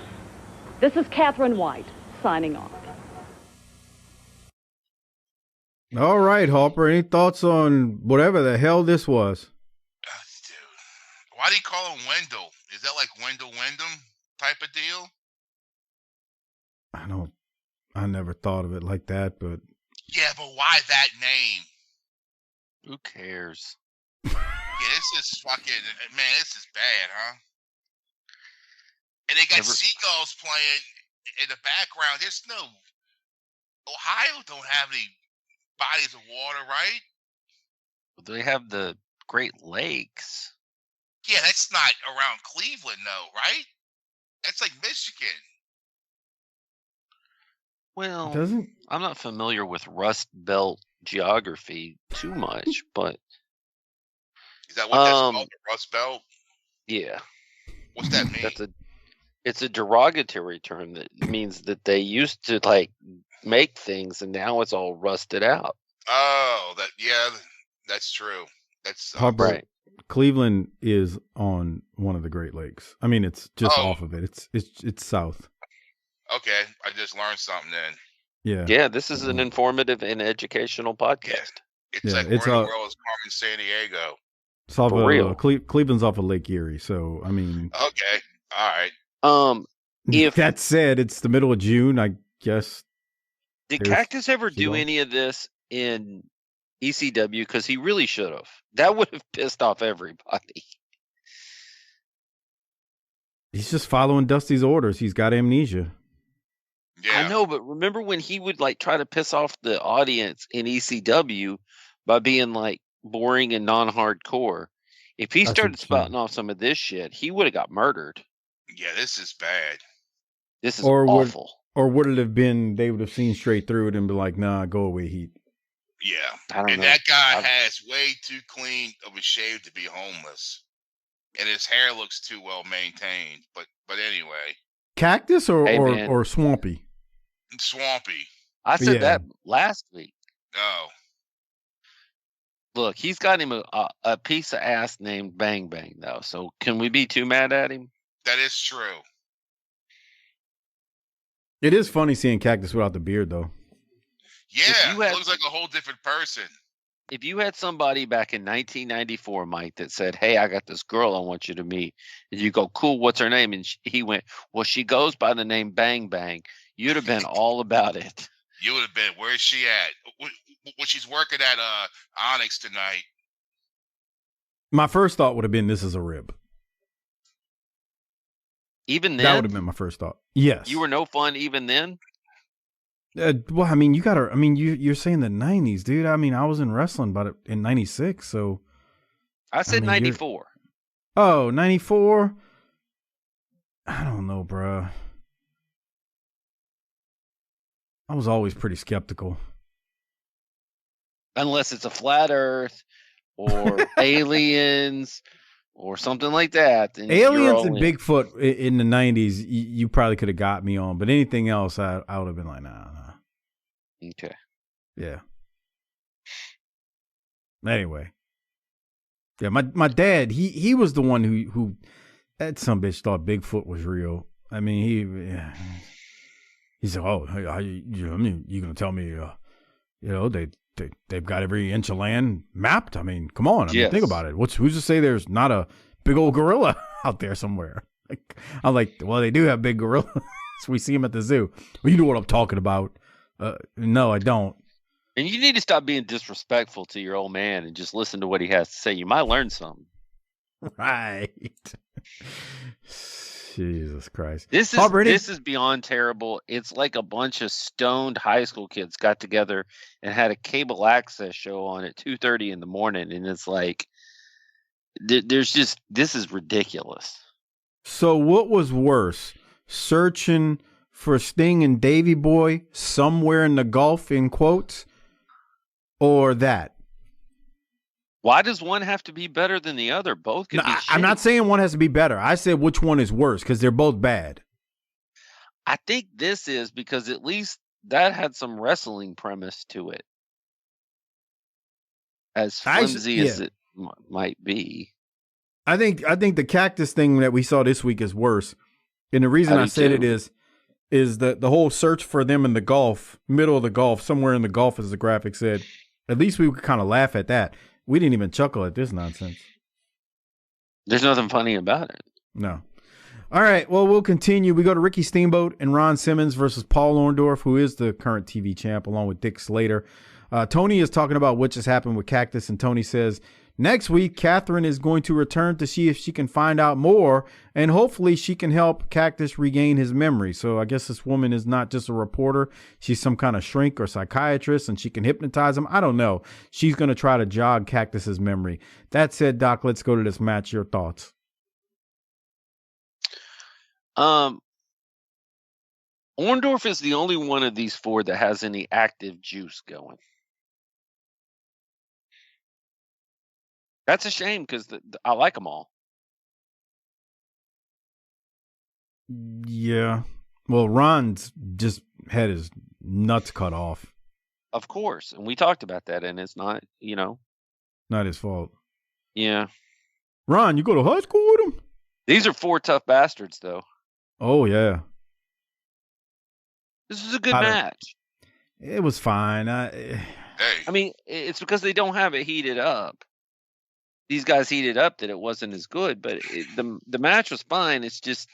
This is Catherine White, signing off. All right, Harper, any thoughts on whatever the hell this was? Why do you call him Wendell? Is that like Wendell Wyndham type of deal? I never thought of it like that, but... Yeah, but why that name? Who cares? Yeah, this is fucking... Man, this is bad, huh? And they got seagulls playing in the background. There's no... Ohio don't have any bodies of water, right? They have the Great Lakes. Yeah, that's not around Cleveland, though, right? That's like Michigan. Well, I'm not familiar with Rust Belt geography too much, but... Is that what that's called, the Rust Belt? Yeah. What's that mean? It's a derogatory term that means that they used to, like, make things, and now it's all rusted out. Oh, that's true. That's right. Cleveland is on one of the Great Lakes. I mean, it's just off of it. It's south. Okay, I just learned something then. Yeah. Yeah, this is an informative and educational podcast. It's like where in the world is Carmen San Diego? It's off For real. Cleveland's off of Lake Erie, so I mean. Okay, all right. If that said, it's the middle of June, I guess. Did Cactus ever do any of this in ECW? Because he really should have. That would have pissed off everybody. He's just following Dusty's orders. He's got amnesia. Yeah. I know, but remember when he would like try to piss off the audience in ECW by being like boring and non-hardcore? If he started spouting off some of this shit, he would have got murdered. Yeah, this is bad. This is awful. Or would it have been they would have seen straight through it and be like, nah, go away, Heat. Yeah. I don't know. That guy has way too clean of a shave to be homeless. And his hair looks too well maintained. But anyway. Cactus or Swampy? Swampy. I said that last week. Oh. Look, he's got him a piece of ass named Bang Bang, though. So can we be too mad at him? That is true. It is funny seeing Cactus without the beard, though. Yeah, it looks like a whole different person. If you had somebody back in 1994, Mike, that said, hey, I got this girl I want you to meet, and you go, cool, what's her name? And he went, well, she goes by the name Bang Bang, you'd have been all about it. You would have been, where's she at? Well, she's working at Onyx tonight. My first thought would have been, this is a rib. Even then? That would have been my first thought. Yes. You were no fun even then? Well, I mean, you're saying the 90s, dude. I mean, I was in wrestling in 96, so. I said 94. Oh, 94? I don't know, bro. I was always pretty skeptical. Unless it's a flat earth or aliens or something like that. Aliens and Bigfoot in the 90s, you probably could have got me on. But anything else, I would have been like, nah. Okay. Yeah. Anyway. Yeah, my dad, he was the one who that some bitch thought Bigfoot was real. I mean, he said, "Oh, you gonna tell me, they've got every inch of land mapped? I mean, come on, mean, think about it. Who's to say there's not a big old gorilla out there somewhere?" I'm like, well, they do have big gorillas. We see them at the zoo. Well, you know what I'm talking about. No, I don't. And you need to stop being disrespectful to your old man and just listen to what he has to say. You might learn something. Right. Jesus Christ. This is beyond terrible. It's like a bunch of stoned high school kids got together and had a cable access show on at 2:30 in the morning. And it's like, this is ridiculous. So what was worse, searching for Sting and Davey Boy somewhere in the Gulf, in quotes, or that? Why does one have to be better than the other? Both can be shitty. I'm not saying one has to be better. I said which one is worse because they're both bad. I think this is because at least that had some wrestling premise to it. As flimsy as it might be. I think the Cactus thing that we saw this week is worse. And the reason I said it is that the whole search for them in the Gulf, middle of the Gulf, somewhere in the Gulf, as the graphic said. At least we could kind of laugh at that. We didn't even chuckle at this nonsense. There's nothing funny about it. No. All right, well, we'll continue. We go to Ricky Steamboat and Ron Simmons versus Paul Orndorff, who is the current TV champ, along with Dick Slater. Tony is talking about what just happened with Cactus, and Tony says, next week, Catherine is going to return to see if she can find out more, and hopefully she can help Cactus regain his memory. So I guess this woman is not just a reporter. She's some kind of shrink or psychiatrist, and she can hypnotize him. I don't know. She's going to try to jog Cactus's memory. That said, Doc, let's go to this match. Your thoughts? Orndorff is the only one of these four that has any active juice going. That's a shame because I like them all. Yeah. Well, Ron's just had his nuts cut off. Of course. And we talked about that, and it's not, not his fault. Yeah. Ron, you go to high school with him? These are four tough bastards, though. Oh, yeah. This is a good match. It was fine. I mean, it's because they don't have it heated up. These guys heated up that it wasn't as good, but the match was fine. It's just,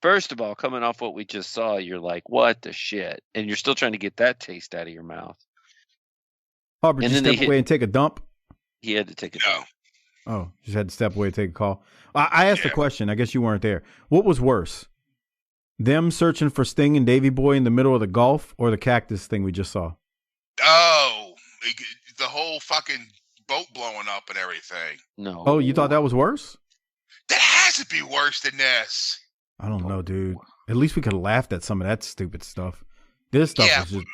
first of all, coming off what we just saw, you're like, what the shit? And you're still trying to get that taste out of your mouth. Harper, did you step away and take a dump? He had to take a dump. Oh, just had to step away and take a call. I asked a question. I guess you weren't there. What was worse? Them searching for Sting and Davey Boy in the middle of the Gulf, or the Cactus thing we just saw? Oh, the whole fucking boat blowing up and everything. No. Oh, you thought that was worse? That has to be worse than this. I don't know, dude. At least we could have laughed at some of that stupid stuff. This stuff was just...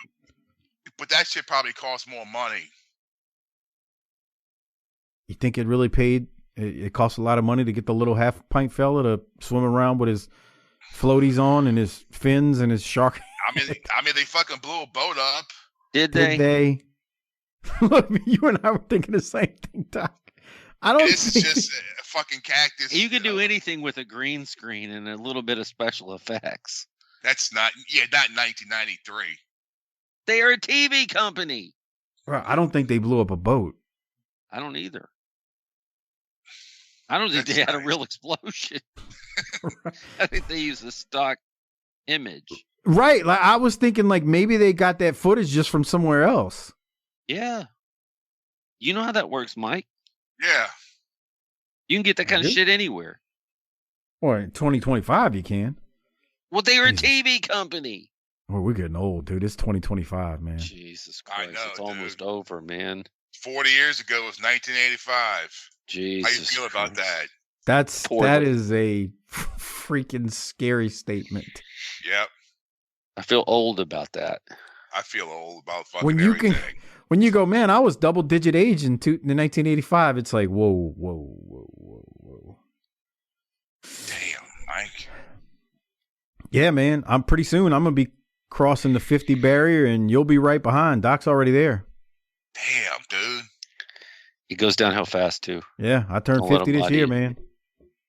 But that shit probably cost more money. You think it really paid? It cost a lot of money to get the little half-pint fella to swim around with his floaties on and his fins and his shark. I mean, they fucking blew a boat up. Did they? Look, you and I were thinking the same thing, Doc. This is just a fucking Cactus. You can do anything with a green screen and a little bit of special effects. That's not 1993. They are a TV company. Bro, I don't think they blew up a boat. I don't either. I don't think they had a real explosion. I think they used a stock image. Right. Like I was thinking like maybe they got that footage just from somewhere else. Yeah. You know how that works, Mike? Yeah. You can get that kind of shit anywhere. Or in 2025 you can. Well, they are a TV company. Well, we're getting old, dude. It's 2025, man. Jesus Christ. It's almost over, man. 40 years ago was 1985. Jesus. How you feel about that? That is a freaking scary statement. Yep. I feel old about that. I feel old about fucking everything. When you go, man, I was double-digit age in 1985. It's like, whoa. Damn, Mike. Yeah, man. I'm pretty soon. I'm gonna be crossing the 50 barrier, and you'll be right behind. Doc's already there. Damn, dude. It goes downhill fast too. Yeah, I turned 50 this year, man.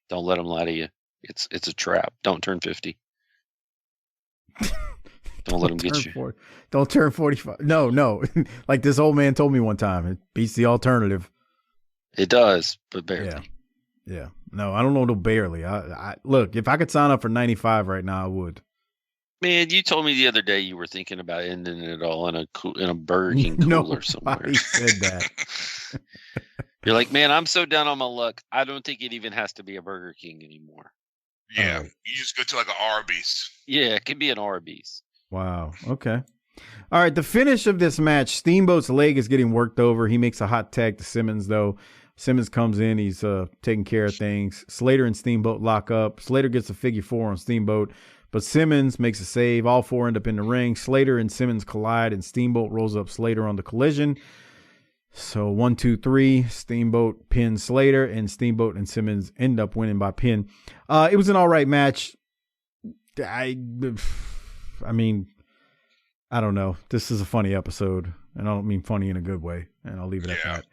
Don't let them lie to you. It's a trap. Don't turn 50. Don't let them get you. Don't turn 45. No. Like this old man told me one time, it beats the alternative. It does, but barely. Yeah. No, I don't know. No, barely. I look, if I could sign up for 95 right now, I would. Man, you told me the other day you were thinking about ending it all in a Burger King cooler somewhere. Nobody said that. You're like, man, I'm so down on my luck. I don't think it even has to be a Burger King anymore. Yeah, you just go to like an Arby's. Yeah, it can be an Arby's. Wow. Okay. All right. The finish of this match, Steamboat's leg is getting worked over. He makes a hot tag to Simmons, though. Simmons comes in. He's taking care of things. Slater and Steamboat lock up. Slater gets a figure 4 on Steamboat, but Simmons makes a save. All 4 end up in the ring. Slater and Simmons collide, and Steamboat rolls up Slater on the collision. So 1, 2, 3. Steamboat pins Slater, and Steamboat and Simmons end up winning by pin. It was an all right match. I mean, I don't know. This is a funny episode, and I don't mean funny in a good way, and I'll leave it at that.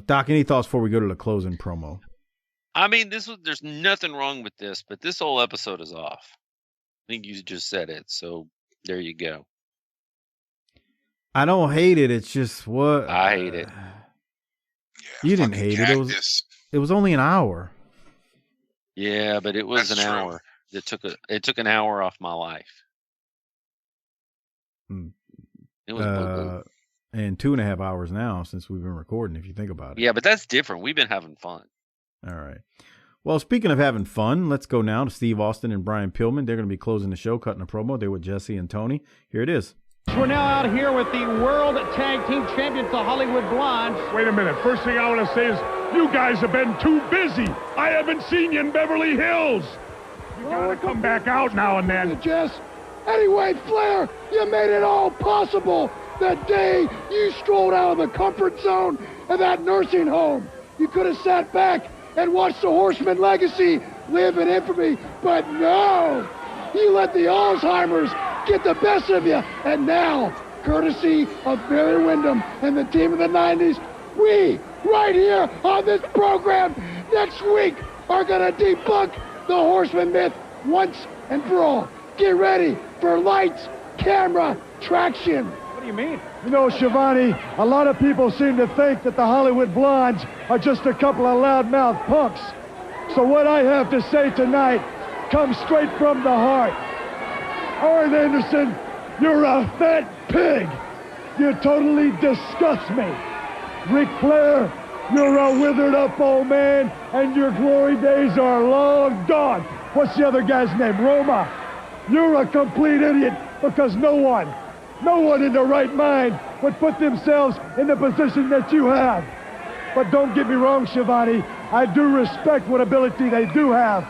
Doc, any thoughts before we go to the closing promo? I mean, there's nothing wrong with this, but this whole episode is off. I think you just said it, so there you go. I don't hate it. It's just what I hate it. You didn't hate it. It was only an hour. Yeah, but it was an hour. It took an hour off my life. It was and 2.5 hours now since we've been recording, if you think about it. Yeah, but that's different. We've been having fun. All right. Well, speaking of having fun, let's go now to Steve Austin and Brian Pillman. They're going to be closing the show, cutting a promo. They're with Jesse and Tony. Here it is. We're now out here with the World Tag Team Champions, the Hollywood Blondes. Wait a minute. First thing I want to say is you guys have been too busy. I haven't seen you in Beverly Hills. You gotta come back out now and then. Jess. Anyway, Flair, you made it all possible the day you strolled out of the comfort zone of that nursing home. You could have sat back and watched the Horseman legacy live in infamy, but no! You let the Alzheimer's get the best of you, and now, courtesy of Barry Windham and the team of the 90s, we, right here on this program, next week, are gonna debunk the Horseman myth once and for all. Get ready for lights, camera, traction. What do you mean? You know, Shivani, a lot of people seem to think that the Hollywood Blondes are just a couple of loudmouth punks. So what I have to say tonight comes straight from the heart. Arn Anderson, you're a fat pig. You totally disgust me. Ric Flair, you're a withered up old man, and your glory days are long gone. What's the other guy's name? Roma. You're a complete idiot because no one in their right mind would put themselves in the position that you have. But don't get me wrong, Shivani, I do respect what ability they do have.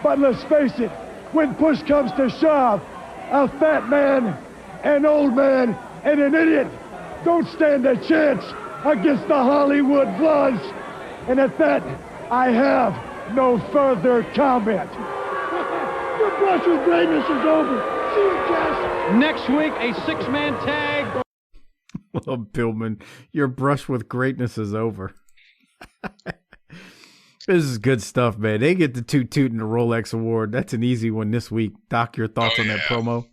But let's face it, when push comes to shove, a fat man, an old man, and an idiot don't stand a chance against the Hollywood Blondes. And at that, I have no further comment. Your brush with greatness is over. See you, Jess. Next week, a 6-man tag. Well, Pillman, your brush with greatness is over. This is good stuff, man. They get the Toot Toot and the Rolex award. That's an easy one this week. Doc, your thoughts on that promo?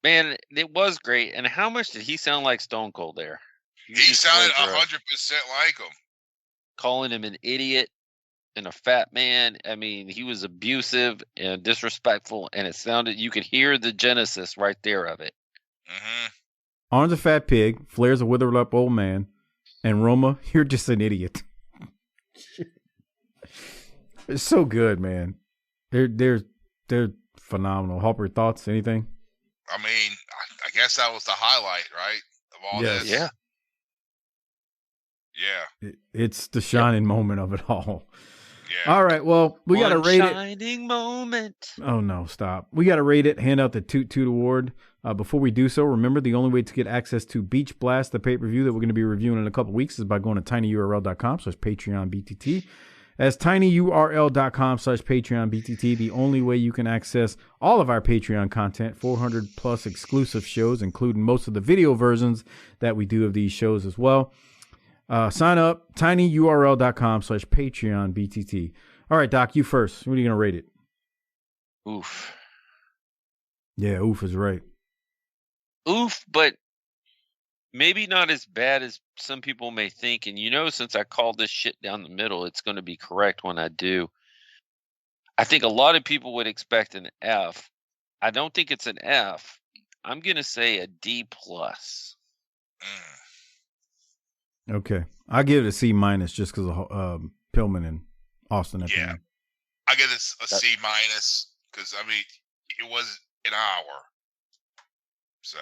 Man, it was great. And how much did he sound like Stone Cold there? He sounded 100% like him. Calling him an idiot and a fat man. I mean, he was abusive and disrespectful, and it sounded, you could hear the genesis right there of it. Mm-hmm. Arn's a fat pig. Flair's a withered up old man. And Roma, you're just an idiot. It's so good, man. They're phenomenal. Harper, thoughts? Anything? I mean, I guess that was the highlight, right? Of all this. Yeah. Yeah. It's the shining moment of it all. Yeah. All right. Well, we got to rate it. Shining moment. Oh, no. Stop. We got to rate it. Hand out the Toot Toot Award. Before we do so, remember the only way to get access to Beach Blast, the pay-per-view that we're going to be reviewing in a couple weeks, is by going to tinyurl.com/PatreonBTT. That's tinyurl.com/PatreonBTT. The only way you can access all of our Patreon content, 400 plus exclusive shows, including most of the video versions that we do of these shows as well. Sign up, tinyurl.com/PatreonBTT. All right, Doc, you first. What are you going to rate it? Oof. Yeah, oof is right. Oof, but maybe not as bad as some people may think. And since I called this shit down the middle, it's going to be correct when I do. I think a lot of people would expect an F. I don't think it's an F. I'm going to say a D+. Okay. I'll give it a C- just because of Pillman and Austin. Yeah. I give this a C- because, I mean, it was an hour. So.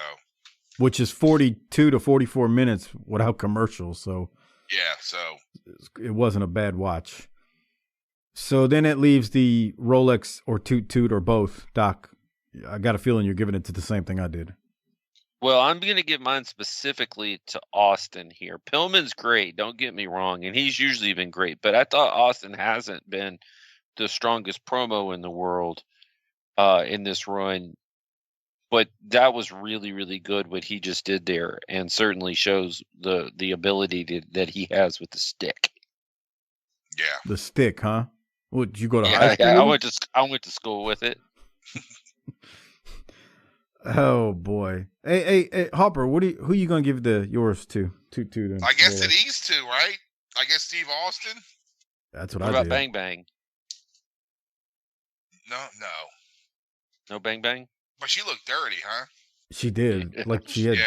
Which is 42 to 44 minutes without commercials. So. Yeah, so it wasn't a bad watch. So then it leaves the Rolex or Toot Toot or both. Doc, I got a feeling you're giving it to the same thing I did. Well, I'm going to give mine specifically to Austin here. Pillman's great, don't get me wrong, and he's usually been great, but I thought Austin hasn't been the strongest promo in the world in this run. But that was really, really good what he just did there, and certainly shows the ability that he has with the stick. Yeah. The stick, huh? Would you go to high school? Yeah, I went to school with it. Oh boy. Hey, Harper, who you gonna give yours to? Toot Toot. I guess to these two, right? I guess Steve Austin. That's what I did. What about Bang Bang? No. Bang Bang. But she looked dirty, huh? She did. Like she had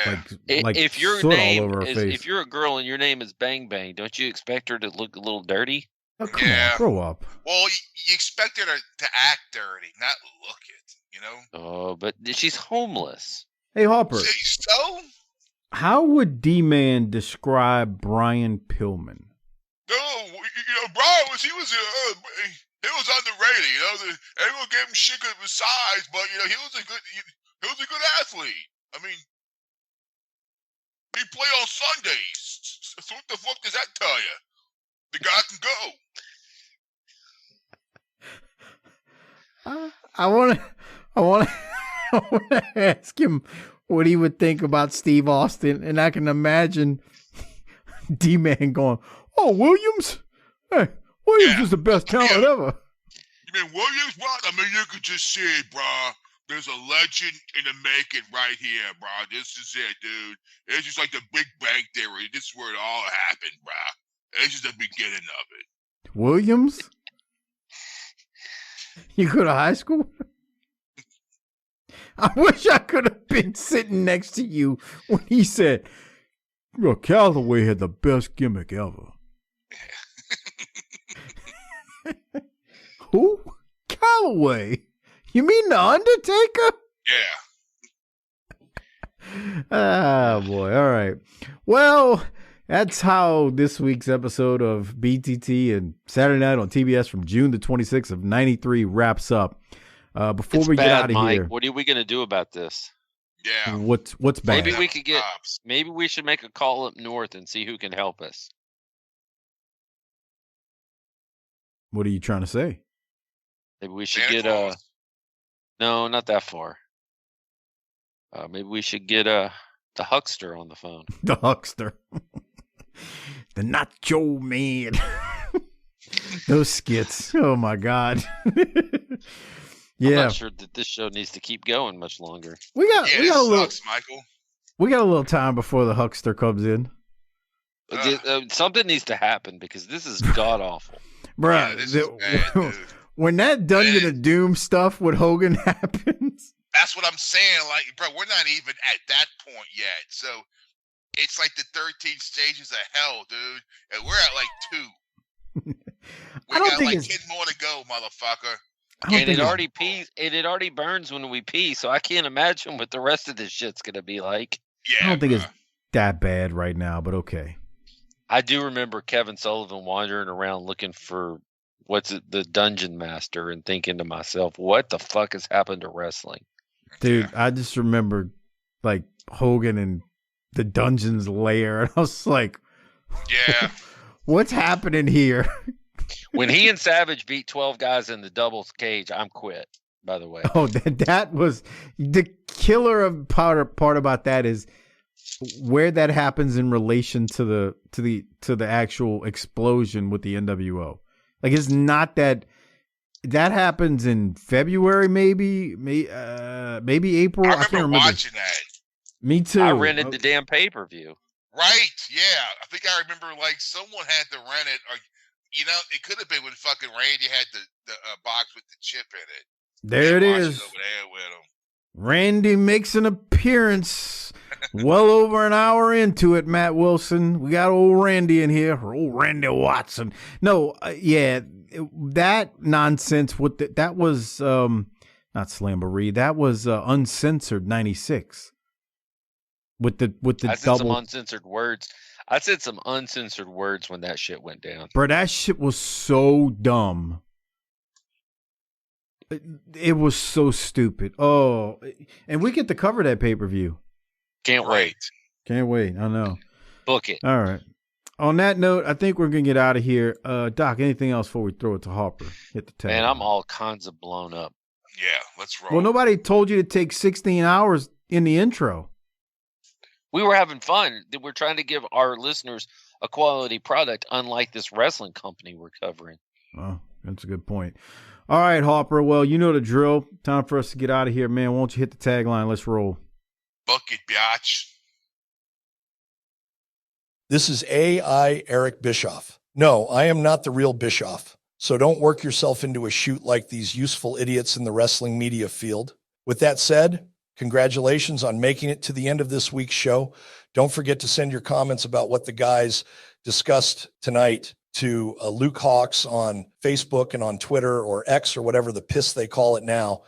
like if your soot name all over her face. If you're a girl and your name is Bang Bang, don't you expect her to look a little dirty? Oh, come on, grow up. Well, you expect her to act dirty, not look it, you know? Oh, but she's homeless. Hey, Harper. So? How would Dman describe Brian Pillman? Brian he was underrated, you know. Everyone gave him shit because of his size, but he was a good athlete. I mean, he played on Sundays. So what the fuck does that tell you? The guy can go. I want to ask him what he would think about Steve Austin, and I can imagine D-Man going, "Oh, Williams? Hey, Williams is the best talent ever." You mean Williams, bro? I mean, you could just see it, bro. There's a legend in the making right here, bro. This is it, dude. It's just like the Big Bang Theory. This is where it all happened, bro. It's just the beginning of it. Williams? You go to high school? I wish I could have been sitting next to you when he said, Calloway had the best gimmick ever. Who? Calloway? You mean the Undertaker? Yeah. Ah, boy. All right. Well, that's how this week's episode of BTT and Saturday Night on TBS from June the 26th of 93 wraps up. Before we get out of here. What are we going to do about this? Yeah. What's bad? Maybe we should make a call up north and see who can help us. What are you trying to say? Maybe we should get no, not that far. Maybe we should get the Huckster on the phone. The Huckster. The Nacho Man. Those skits. Oh my God. I'm not sure that this show needs to keep going much longer. We got a little Michael. We got a little time before the Huckster comes in. Something needs to happen because this is god awful. Bruh, when that Dungeon of Doom stuff with Hogan happens. That's what I'm saying. Like, bro, we're not even at that point yet. So it's like the 13 stages of hell, dude. And we're at like 2. We got like 10 more to go, motherfucker. And it already pees. It already burns when we pee. So I can't imagine what the rest of this shit's gonna be like. Yeah, I don't think it's that bad right now, but okay. I do remember Kevin Sullivan wandering around looking for the Dungeon Master and thinking to myself, what the fuck has happened to wrestling? Dude, I just remember like Hogan and the Dungeon's lair, and I was like, yeah, what's happening here? When he and Savage beat 12 guys in the doubles cage, I'm quit, by the way. Oh, that was the killer of part about that is where that happens in relation to the actual explosion with the NWO. Like, it's not that happens in February, maybe April. I can't remember. Watching that. Me too. I rented the damn pay-per-view. Right? Yeah, I think I remember. Like, someone had to rent it, or it could have been when fucking Randy had the box with the chip in it. There it is. Over there with him. Randy makes an appearance. Well over an hour into it, Matt Wilson. We got old Randy in here, or old Randy Watson. No, that nonsense that was not Slamboree. That was uncensored 96. With the I said double some uncensored words. I said some uncensored words when that shit went down. Bro, that shit was so dumb. It was so stupid. Oh, and we get to cover that pay-per-view. Can't wait. Can't wait. I know. Book it. All right. On that note, I think we're going to get out of here. Doc, anything else before we throw it to Harper? Hit the tag. Man, I'm all kinds of blown up. Yeah, let's roll. Well, nobody told you to take 16 hours in the intro. We were having fun. We're trying to give our listeners a quality product, unlike this wrestling company we're covering. Oh, that's a good point. All right, Harper. Well, you know the drill. Time for us to get out of here, man. Why don't you hit the tagline? Let's roll. Book it, biatch. This is A.I. Eric Bischoff. No, I am not the real Bischoff. So don't work yourself into a shoot like these useful idiots in the wrestling media field. With that said, congratulations on making it to the end of this week's show. Don't forget to send your comments about what the guys discussed tonight to Luke Hawks on Facebook and on Twitter or X or whatever the piss they call it now.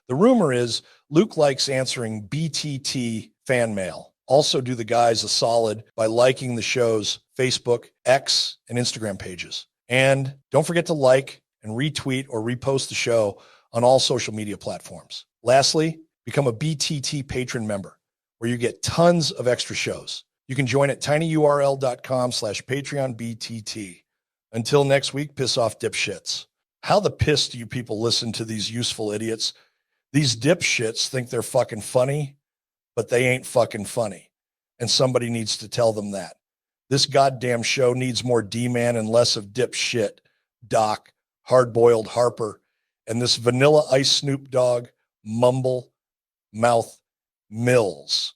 The rumor is Luke likes answering BTT fan mail. Also do the guys a solid by liking the show's Facebook, X, and Instagram pages. And don't forget to like and retweet or repost the show on all social media platforms. Lastly, become a BTT patron member where you get tons of extra shows. You can join at tinyurl.com/PatreonBTT. Until next week, piss off dipshits. How the piss do you people listen to these useful idiots? These dipshits think they're fucking funny, but they ain't fucking funny. And somebody needs to tell them that. This goddamn show needs more Dman and less of dipshit, Doc, hard-boiled Harper, and this vanilla ice Snoop Dogg, mumble, mouth, Mills.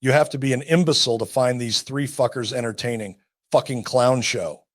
You have to be an imbecile to find these three fuckers entertaining. Fucking clown show.